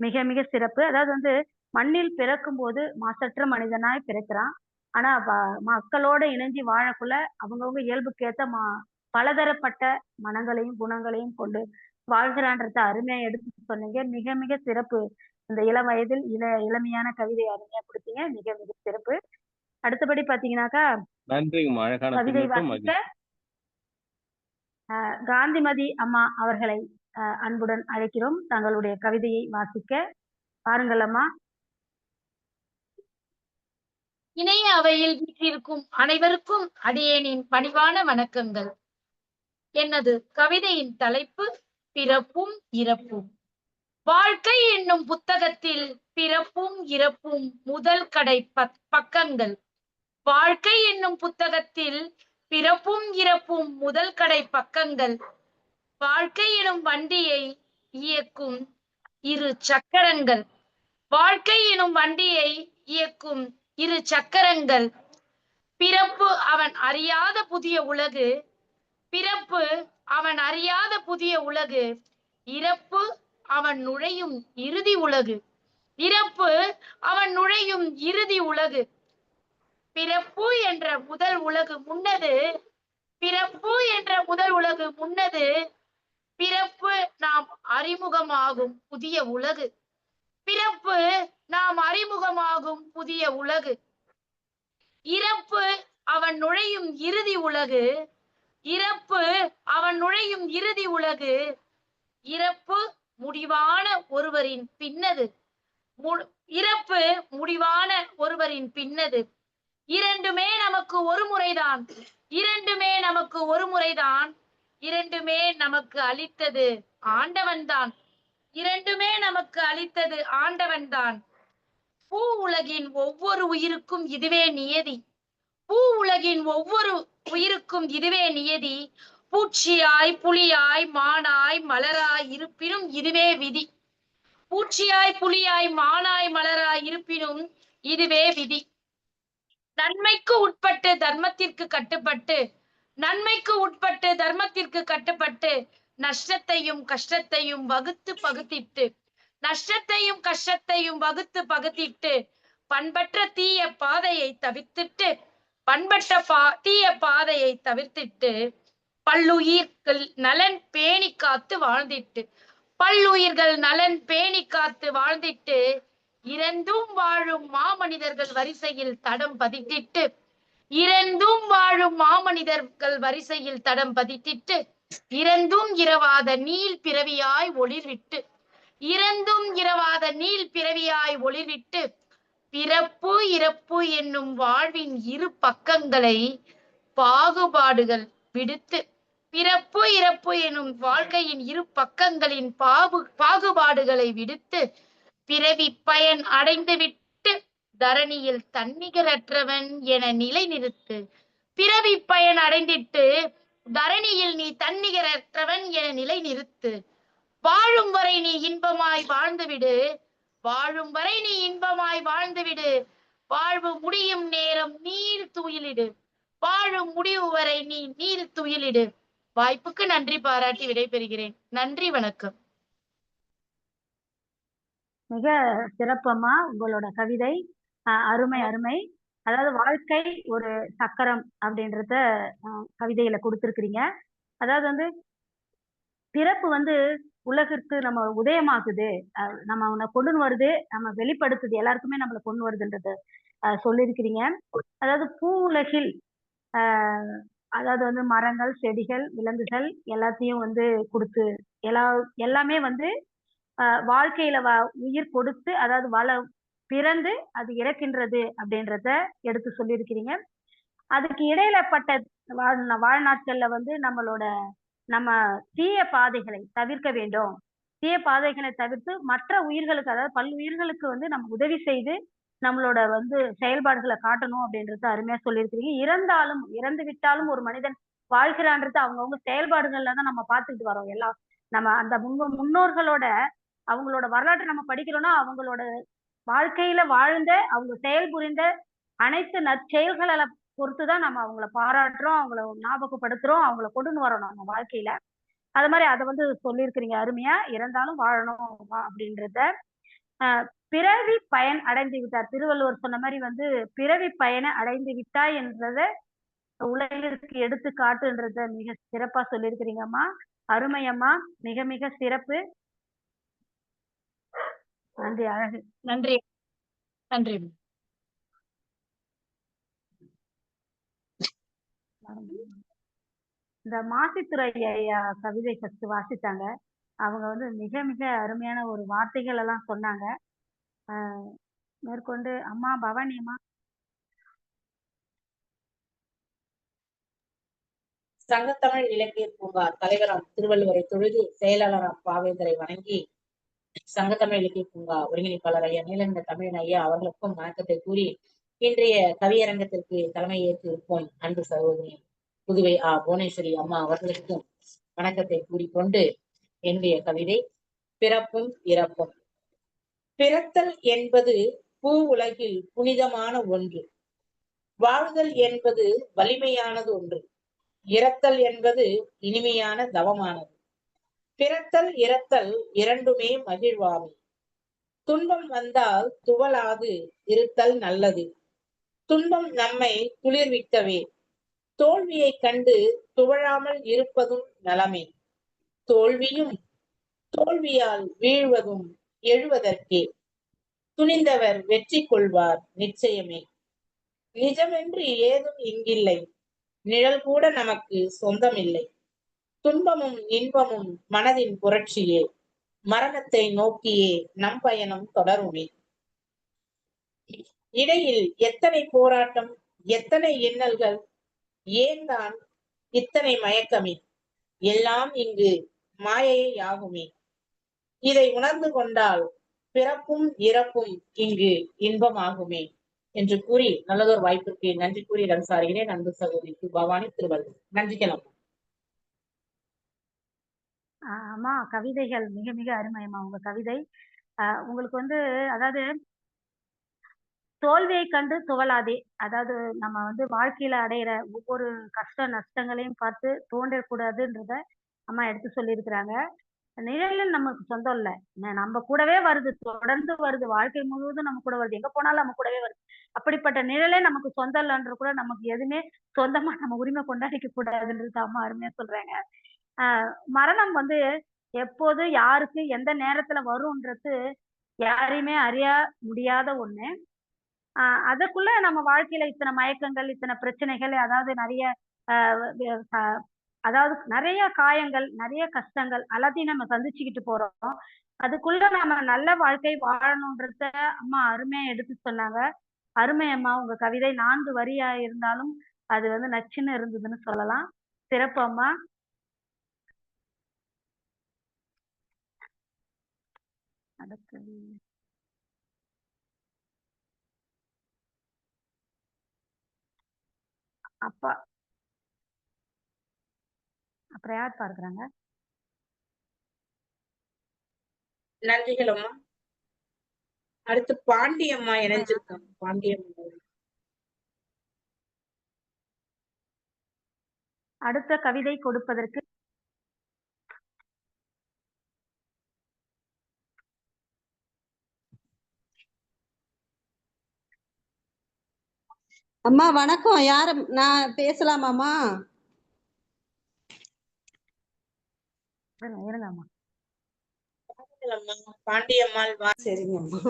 மிக மிக சிறப்பு. அதாவது மண்ணில் பிறக்கும் போது மாசற்ற மனிதனாய் பிறக்கிறான். ஆனா மக்களோட இணைஞ்சு வாழக்குள்ள அவங்கவுங்க இயல்புக்கேத்த பலதரப்பட்ட மனங்களையும் குணங்களையும் கொண்டு வாழ்கிறான்றத அருமையா எடுத்து சொன்னீங்க. மிக மிக சிறப்பு. இந்த இளம் வயதில் இளமையான கவிதை அருமையா கொடுத்தீங்க. மிக மிக சிறப்பு. அடுத்தபடி பாத்தீங்கன்னாக்கா கவிதை வாசிக்க காந்திமதி அம்மா அவர்களை அன்புடன் அழைக்கிறோம். தங்களுடைய கவிதையை வாசிக்க பாருங்கள் அம்மா. இணைய அவையில் வீற்றிருக்கும் அனைவருக்கும் அடியேனின் பணிவான வணக்கங்கள். எனது கவிதையின் தலைப்பு பிறப்பும் இறப்பும். வாழ்க்கை என்னும் புத்தகத்தில் பிறப்பும் இறப்பும் முதல் கடை பக்கங்கள். வாழ்க்கை என்னும் புத்தகத்தில் பிறப்பும் இறப்பும் முதல் கடை பக்கங்கள். வாழ்க்கை எனும் வண்டியை இயக்கும் 2 சக்கரங்கள். வாழ்க்கை எனும் வண்டியை இயக்கும் 2 சக்கரங்கள். பிறப்பு அவன் அறியாத புதிய உலகு. பிறப்பு அவன் அறியாத புதிய உலகு. இறப்பு அவன் நுழையும் இறுதி உலகு. இறப்பு அவன் நுழையும் இறுதி உலகு. பிறப்பு என்ற முதல் உலகு முன்னது. பிறப்பு என்ற முதல் உலகு முன்னது. பிறப்பு நாம் அறிமுகமாகும் புதிய உலகு. பிறப்பு நாம் அறிமுகமாகும் புதிய உலகு, இறப்பு அவன் நுழையும் இறுதி உலகு, இறப்பு அவன் நுழையும் இறுதி உலகு, இறப்பு முடிவான ஒருவரின் பின்னது, இறப்பு முடிவான ஒருவரின் பின்னது. இரண்டுமே நமக்கு ஒரு முறைதான், இரண்டுமே நமக்கு ஒரு முறைதான், இரண்டுமே நமக்கு அளித்தது ஆண்டவன்தான், இரண்டுமே நமக்கு அளித்தது ஆண்டவன்தான். பூ உலகின் ஒவ்வொரு உயிருக்கும் இதுவே நியதி, பூ உலகின் ஒவ்வொரு உயிருக்கும் இதுவே நியதி. பூச்சியாய் புலியாய் மானாய் மலராய் இருப்பினும் இதுவே விதி, பூச்சியாய் புலியாய் மானாய் மலராய் இருப்பினும் இதுவே விதி. நன்மைக்கு உட்பட்டு தர்மத்திற்கு கட்டுப்பட்டு, நன்மைக்கு உட்பட்டு தர்மத்திற்கு கட்டுப்பட்டு, நஷ்டத்தையும் கஷ்டத்தையும் வகுத்து பகுத்திட்டு, நஷ்டத்தையும் கஷ்டத்தையும் வகுத்து பகுத்திட்டு, பண்பற்ற தீய பாதையை தவிர்த்திட்டு, பண்பற்ற தீய பாதையை தவிர்த்திட்டு, பல்லுயிர்கள் நலன் பேணி காத்து வாழ்ந்திட்டு, பல்லுயிர்கள் நலன் பேணி காத்து வாழ்ந்திட்டு, இறந்தும் வாழும் மாமனிதர்கள் வரிசையில் தடம் பதித்திட்டு, இறந்தும் வாழும் மாமனிதர்கள் வரிசையில் தடம் பதித்திட்டு, இறந்தும் இரவாத நீள் பிறவியாய் ஒளிர்விட்டு, இறந்தும் இரவாத நீள் பிறவியாய் ஒளிர்விட்டு, பிறப்பு இறப்பு என்னும் வாழ்வின் இரு பக்கங்களை பாகுபாடுகள் விடுத்து, பிறப்பு இறப்பு எனும் வாழ்க்கையின் இரு பக்கங்களின் பாகுபாடுகளை விடுத்து, பிறவி பயன் அடைந்து விட்டு தரணியில் தன்னிகரற்றவன் என நிலை நிறுத்து, பிறவி பயன் அடைந்திட்டு தரணியில் நீ தன்னிகரற்றவன் என நிலை நிறுத்து. வாழும் வரை நீ இன்பமாய் வாழ்ந்துவிடு, வாழும் வரை நீ இன்பமாய் வாழ்ந்துவிடு, வாழ்வு முடியும் நேரம் நீர் துயிலிடு, வாழும் முடிவு வரை நீ நீர் துயிலிடு. வாய்ப்புக்கு நன்றி பாராட்டி விடைபெறுகிறேன். நன்றி, வணக்கம். மிக சிறப்பம்மா உங்களோட கவிதை. அருமை அருமை. அதாவது வாழ்க்கை ஒரு சக்கரம் அப்படின்றத கவிதையில கொடுத்துருக்கிறீங்க. அதாவது வந்து பிறப்பு வந்து உலகிற்கு நம்ம உதயமாகுது, நம்ம உன்னை கொண்டு வருது, நம்ம வெளிப்படுத்துது, எல்லாருக்குமே நம்மளை கொண்டு வருதுன்றது சொல்லியிருக்கிறீங்க. அதாவது பூ உலகில் அதாவது வந்து மரங்கள் செடிகள் விலங்குகள் எல்லாத்தையும் வந்து கொடுத்து எல்லாமே வந்து வாழ்க்கையில உயிர் கொடுத்து, அதாவது பிறந்து அது இறக்கின்றது அப்படின்றத எடுத்து சொல்லியிருக்கிறீங்க. அதுக்கு இடையிலப்பட்ட வாழ்நாட்கள்ல வந்து நம்ம தீய பாதைகளை தவிர்க்க வேண்டும், தீய பாதைகளை தவிர்த்து மற்ற உயிர்களுக்கு, அதாவது பல்லுயிர்களுக்கு வந்து நம்ம உதவி செய்து நம்மளோட வந்து செயல்பாடுகளை காட்டணும் அப்படின்றத அருமையா சொல்லியிருக்கிறீங்க. இறந்து விட்டாலும் ஒரு மனிதன் வாழ்கிறான்றது அவங்கவுங்க செயல்பாடுகள்ல தான் நம்ம பார்த்துக்கிட்டு வரோம். எல்லாம் நம்ம அந்த முன்னோர்களோட அவங்களோட வரலாற்றை நம்ம படிக்கிறோம்னா அவங்களோட வாழ்க்கையில வாழ்ந்த அவங்க செயல்புரிந்த அனைத்து நற்செயல்களை பொறுத்துதான் நம்ம அவங்கள பாராட்டுறோம், அவங்கள ஞாபகப்படுத்துறோம், அவங்கள கொண்டு வரோம் நம்ம வாழ்க்கையில. அது மாதிரி அதை வந்து சொல்லியிருக்கிறீங்க அருமையா. இறந்தாலும் வாழணும் அப்படின்றத. பிறவி பயன் அடைந்து விட்டார், திருவள்ளுவர் சொன்ன மாதிரி வந்து பிறவி பயனை அடைந்து விட்டாய் என்றத உலகிற்கு எடுத்து காட்டுன்றத மிக சிறப்பா சொல்லியிருக்கிறீங்கம்மா. அருமையம்மா, மிக மிக சிறப்பு. நன்றி, அழகு. நன்றி, நன்றி. இந்த மாசித்துறை ஐயா கவிதை ஃபர்ஸ்ட் வாசித்தாங்க. அவங்க வந்து மிக மிக அருமையான ஒரு வார்த்தைகள் எல்லாம் சொன்னாங்க. மேற்கொண்டு அம்மா பவானி அம்மா. சங்கத்தமிழ் இலக்கிய பூங்கா தலைவராம் திருவள்ளுவரை தொழுது செயலாளராம் பாவேந்தரை வணங்கி சங்கத்தமிழ் இலக்கிய பூங்கா ஒருங்கிணைப்பாளர் ஐயா நீலகண்ட தமிழன் ஐயா அவர்களுக்கும் வணக்கத்தை கூறி இன்றைய கவியரங்கத்திற்கு தலைமை ஏற்று இருக்கும் அன்பு சகோதரி புதுவை புவனேஸ்வரி அம்மா அவர்களுக்கும் வணக்கத்தை கூறிக்கொண்டு என்னுடைய கவிதை பிறப்பும் இறப்பும். பிறத்தல் என்பது பூ உலகில் புனிதமான ஒன்று, வாழ்தல் என்பது வலிமையானது ஒன்று, இறத்தல் என்பது இனிமையான தவமானது. பிறத்தல் இறத்தல் இரண்டுமே மகிழ்வாமை. துன்பம் வந்தால் துவளாது இருத்தல் நல்லது, துன்பம் நம்மை குளிர்விக்கவே. தோல்வியை கண்டு துவழாமல் இருப்பதும் நலமே, தோல்வியும் தோல்வியால் வீழ்வதும் எழுவதற்கே. துணிந்தவர் வெற்றி கொள்வார் நிச்சயமே. நிஜமென்று ஏதும் இங்கில்லை, நிழல் கூட நமக்கு சொந்தமில்லை. துன்பமும் இன்பமும் மனதின் புரட்சியே, மரணத்தை நோக்கியே நம் பயணம் தொடருமே. இடையில் எத்தனை போராட்டம், எத்தனை இன்னல்கள், ஏன் தான் இத்தனை மயக்கமே, எல்லாம் இங்கு மாயையே ஆகுமே. இதை உணர்ந்து கொண்டால் பிறப்பும் இறப்பும் இங்கு இன்பமாகுமே என்று கூறி நல்லதொரு வாய்ப்பிற்கு நன்றி கூறி இடம் சாருகிறேன். அன்பு சகோதரி பவானி திருவள்ளுவர். நன்றிக்கலாம். அம்மா கவிதைகள் மிக மிக அருமையம்மா உங்க கவிதை. உங்களுக்கு வந்து அதாவது தோல்வியை கண்டு துவளாதே, அதாவது நம்ம வந்து வாழ்க்கையில அடையிற ஒவ்வொரு கஷ்ட நஷ்டங்களையும் பார்த்து தோன்றக்கூடாதுன்றத அம்மா எடுத்து சொல்லியிருக்கிறாங்க. நிழலும் நமக்கு சொந்தம் இல்ல, நம்ம கூடவே வருது, தொடர்ந்து வருது, வாழ்க்கை முழுவதும் நம்ம கூட வருது, எங்க போனாலும் நம்ம கூடவே வருது. அப்படிப்பட்ட நிழலே நமக்கு சொந்தம் இல்லைன்ற கூட நமக்கு எதுவுமே சொந்தமா நம்ம உரிமை கொண்டாடிக்க கூடாதுன்றது அம்மா அருமையா சொல்றாங்க. மரணம் வந்து எப்போது யாருக்கு எந்த நேரத்துல வரும்ன்றது யாரையுமே அறிய முடியாத ஒண்ணு. அதுக்குள்ள நம்ம வாழ்க்கையில இத்தனை மயக்கங்கள், இத்தனை பிரச்சனைகள், அதாவது நிறைய அதாவது நிறைய காயங்கள், நிறைய கஷ்டங்கள் எல்லாத்தையும் நம்ம சந்திச்சுக்கிட்டு போறோம். அதுக்குள்ள நம்ம நல்ல வாழ்க்கை வாழணும்ன்றத அம்மா அருமையா எடுத்து சொன்னாங்க. அருமை அம்மா, உங்க கவிதை 4 வரியா இருந்தாலும் அது வந்து நச்சுன்னு இருந்ததுன்னு சொல்லலாம். சிறப்பு அம்மா. அடுத்தது அப்பா, அப்புறம் யார் பார்க்கிறாங்க? நன்றிகள் அம்மா. அடுத்து பாண்டியம்மா இணைஞ்சிருக்காங்க. பாண்டியம்மா அடுத்த கவிதை கொடுப்பதற்கு அம்மா வணக்கம். யாரு நான் பேசலாமாம்மா? இருங்கம்மா. பாண்டியம்மாள். சரிங்கம்மா.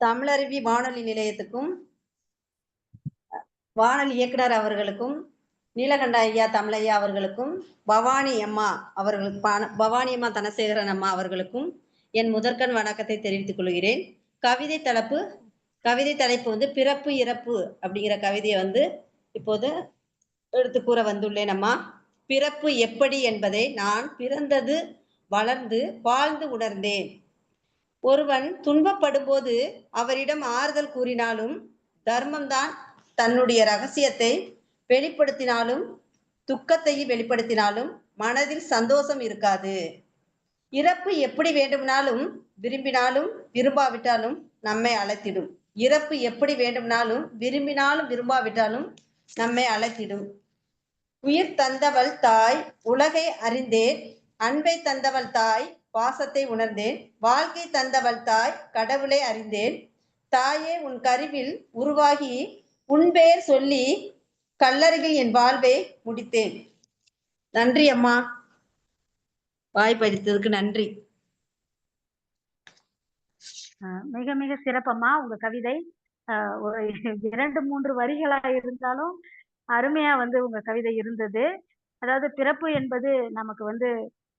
தமிழருவி வானொலி நிலையத்துக்கும் வானொலி இயக்குனர் அவர்களுக்கும் நீலகண்ட ஐயா தமிழையா அவர்களுக்கும் பவானி அம்மா பவானி அம்மா தனசேகரன் அம்மா அவர்களுக்கும் என் முதற்கண் வணக்கத்தை தெரிவித்துக் கொள்கிறேன். கவிதை தலைப்பு வந்து பிறப்பு இறப்பு அப்படிங்கிற கவிதையை வந்து இப்போது எடுத்து கூற வந்துள்ளேன் அம்மா. பிறப்பு எப்படி என்பதை நான் பிறந்தது, வளர்ந்து, வாழ்ந்து உணர்ந்தேன். ஒருவன் துன்பப்படும் போது அவரிடம் ஆறுதல் கூறினாலும், தர்மம்தான் தன்னுடைய ரகசியத்தை வெளிப்படுத்தினாலும், துக்கத்தையும் வெளிப்படுத்தினாலும் மனதில் சந்தோஷம் இருக்காது. இறப்பு எப்படி வேண்டுமானாலும் விரும்பினாலும் விரும்பாவிட்டாலும் நம்மை அழைத்திடும். இறப்பு எப்படி வேண்டுமானாலும் விரும்பினாலும் விரும்பாவிட்டாலும் நம்மை அழைத்திடும். உயிர் தந்தவள் தாய் உலகை அறிந்தேன், அன்பை தந்தவள் தாய் பாசத்தை உணர்ந்தேன், வாழ்க்கை தந்தவள் தாய் கடவுளை அறிந்தேன். தாயே உன் கருவில் உருவாகி உன் பெயர் சொல்லி கல்லறையில் என் வாழ்வை முடித்தேன். நன்றி அம்மா, வாய்ப்பளித்ததுக்கு நன்றி. மிக மிக சிறப்பம்மா உங்க கவிதை. ஒரு 2-3 வரிகளா இருந்தாலும் அருமையா வந்து உங்க கவிதை இருந்தது. அதாவது பிறப்பு என்பது நமக்கு வந்து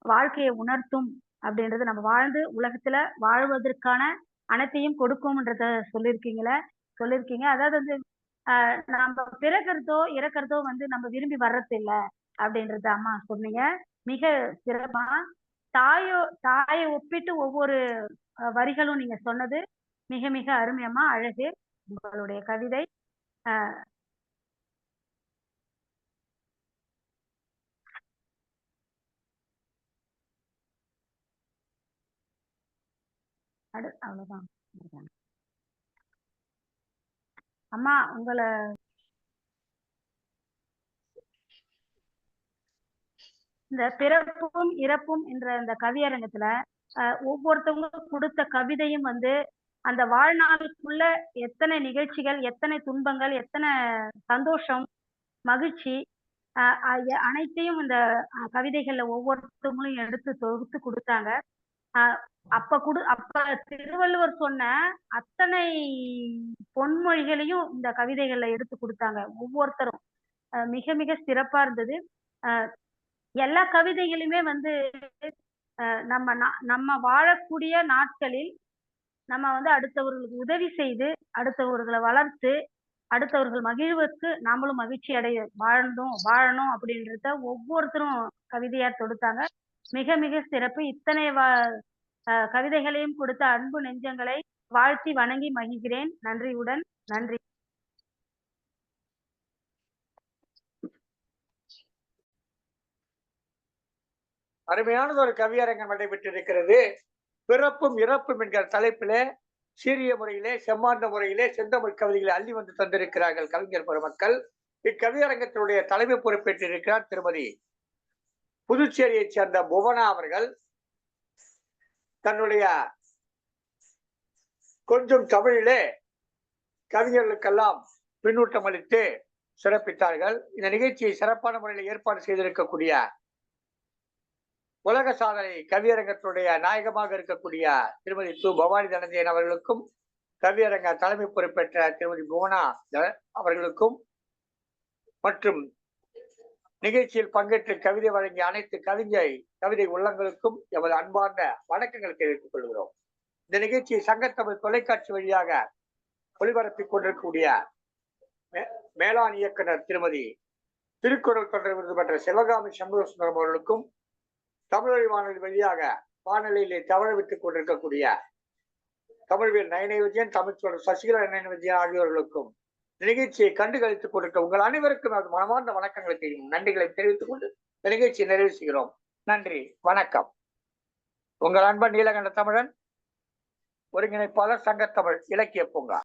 வாழ்க்கையை உணர்த்தும் அப்படின்றது, நம்ம வாழ்ந்து உலகத்துல வாழ்வதற்கான அனைத்தையும் கொடுக்கும்ன்றத சொல்லியிருக்கீங்க. அதாவது வந்து நம்ம பிறக்கிறதோ இறக்கிறதோ வந்து நம்ம விரும்பி வர்றது இல்லை அப்படின்றத அம்மா சொன்னீங்க. மிக சிறப்பா தாயை ஒப்பிட்டு ஒவ்வொரு வரிகளும் நீங்க சொன்னது மிக மிக அருமையம்மா, அழகு உங்களுடைய கவிதை. அவ்வளவுதான் அம்மா. உங்களை இந்த பிறப்பும் இறப்பும் என்ற அந்த கவியரங்கத்துல ஒவ்வொருத்தவங்க கொடுத்த கவிதையும் வந்து அந்த வாழ்நாளுக்குள்ள எத்தனை நிகழ்ச்சிகள், எத்தனை துன்பங்கள், எத்தனை சந்தோஷம், மகிழ்ச்சி, அனைத்தையும் இந்த கவிதைகள்ல ஒவ்வொருத்தவங்களும் எடுத்து தொகுத்து கொடுத்தாங்க. அப்ப திருவள்ளுவர் சொன்ன அத்தனை பொன்மொழிகளையும் இந்த கவிதைகள்ல எடுத்து கொடுத்தாங்க ஒவ்வொருத்தரும். மிக மிக சிறப்பா இருந்தது. எல்லா கவிதைகளுமே வந்து நம்ம வாழக்கூடிய நாட்களில் நம்ம வந்து அடுத்தவர்களுக்கு உதவி செய்து, அடுத்தவர்களை வளர்த்து, அடுத்தவர்கள் மகிழ்வுக்கு நாமளும் மகிழ்ச்சி வாழணும் அப்படின்றத ஒவ்வொருத்தரும் கவிதையா தொடுத்தாங்க. மிக மிக சிறப்பு. இத்தனை கவிதைகளையும் கொடுத்த அன்பு நெஞ்சங்களை வாழ்த்தி வணங்கி மகிழ்கிறேன். நன்றியுடன். நன்றி. அருமையானது ஒரு கவியரங்கம் நடைபெற்றிருக்கிறது. பிறப்பும் இறப்பும் என்கிற தலைப்பிலே சீரிய முறையிலே செம்மாண்ட முறையிலே செந்தமிழ் கவிதைகளை அள்ளி வந்து தந்திருக்கிறார்கள் கவிஞர் பெருமக்கள். இக்கவியரங்கத்தினுடைய தலைமை பொறுப்பேற்றிருக்கிறார் திருமதி புதுச்சேரியைச் சேர்ந்த புவனா அவர்கள். தன்னுடைய கொஞ்சம் தமிழிலே கவிஞர்களுக்கெல்லாம் பின்னூட்டம் அளித்து சிறப்பித்தார்கள். இந்த நிகழ்ச்சியை சிறப்பான முறையில் ஏற்பாடு செய்திருக்கக்கூடிய உலக சாதனை கவியரங்கத்தினுடைய நாயகமாக இருக்கக்கூடிய திருமதி பவானி தனஞ்சயன் அவர்களுக்கும், கவியரங்க தலைமை பொறுப்பேற்ற திருமதி புவனா அவர்களுக்கும் மற்றும் நிகழ்ச்சியில் பங்கேற்று கவிதை வழங்கிய அனைத்து கவிதை உள்ளங்களுக்கும் எமது அன்பார்ந்த வணக்கங்களை தெரிவித்துக் கொள்கிறோம். இந்த நிகழ்ச்சியை சங்கத்தமிழ் தொலைக்காட்சி வழியாக ஒளிபரப்பிக் கொண்டிருக்கக்கூடிய மேலாண் இயக்குனர் திருமதி திருக்குறள் தொடர் விருது பெற்ற சிவகாமி சண்முகசுந்தரம் அவர்களுக்கும், தமிழ் வானொலி வழியாக வானொலியிலே தவழ விட்டுக் கொண்டிருக்கக்கூடிய தமிழ்வேல் நயன விஜயன், தமிழ்ச்சோழர் சசிகலா நயன விஜயன் ஆகியோர்களுக்கும் நிகழ்ச்சியை கண்டு கழித்துக் கொண்டிருக்க உங்கள் அனைவருக்கும் அது மனமார்ந்த வணக்கங்களையும் நன்றிகளை தெரிவித்துக் கொண்டு இந்த நிகழ்ச்சியை நிறைவு செய்கிறோம். நன்றி, வணக்கம். உங்கள் அன்பன் நீலகண்ட தமிழன், ஒருங்கிணைப்பாளர் சங்கத்தமிழ் இலக்கிய பூங்கா.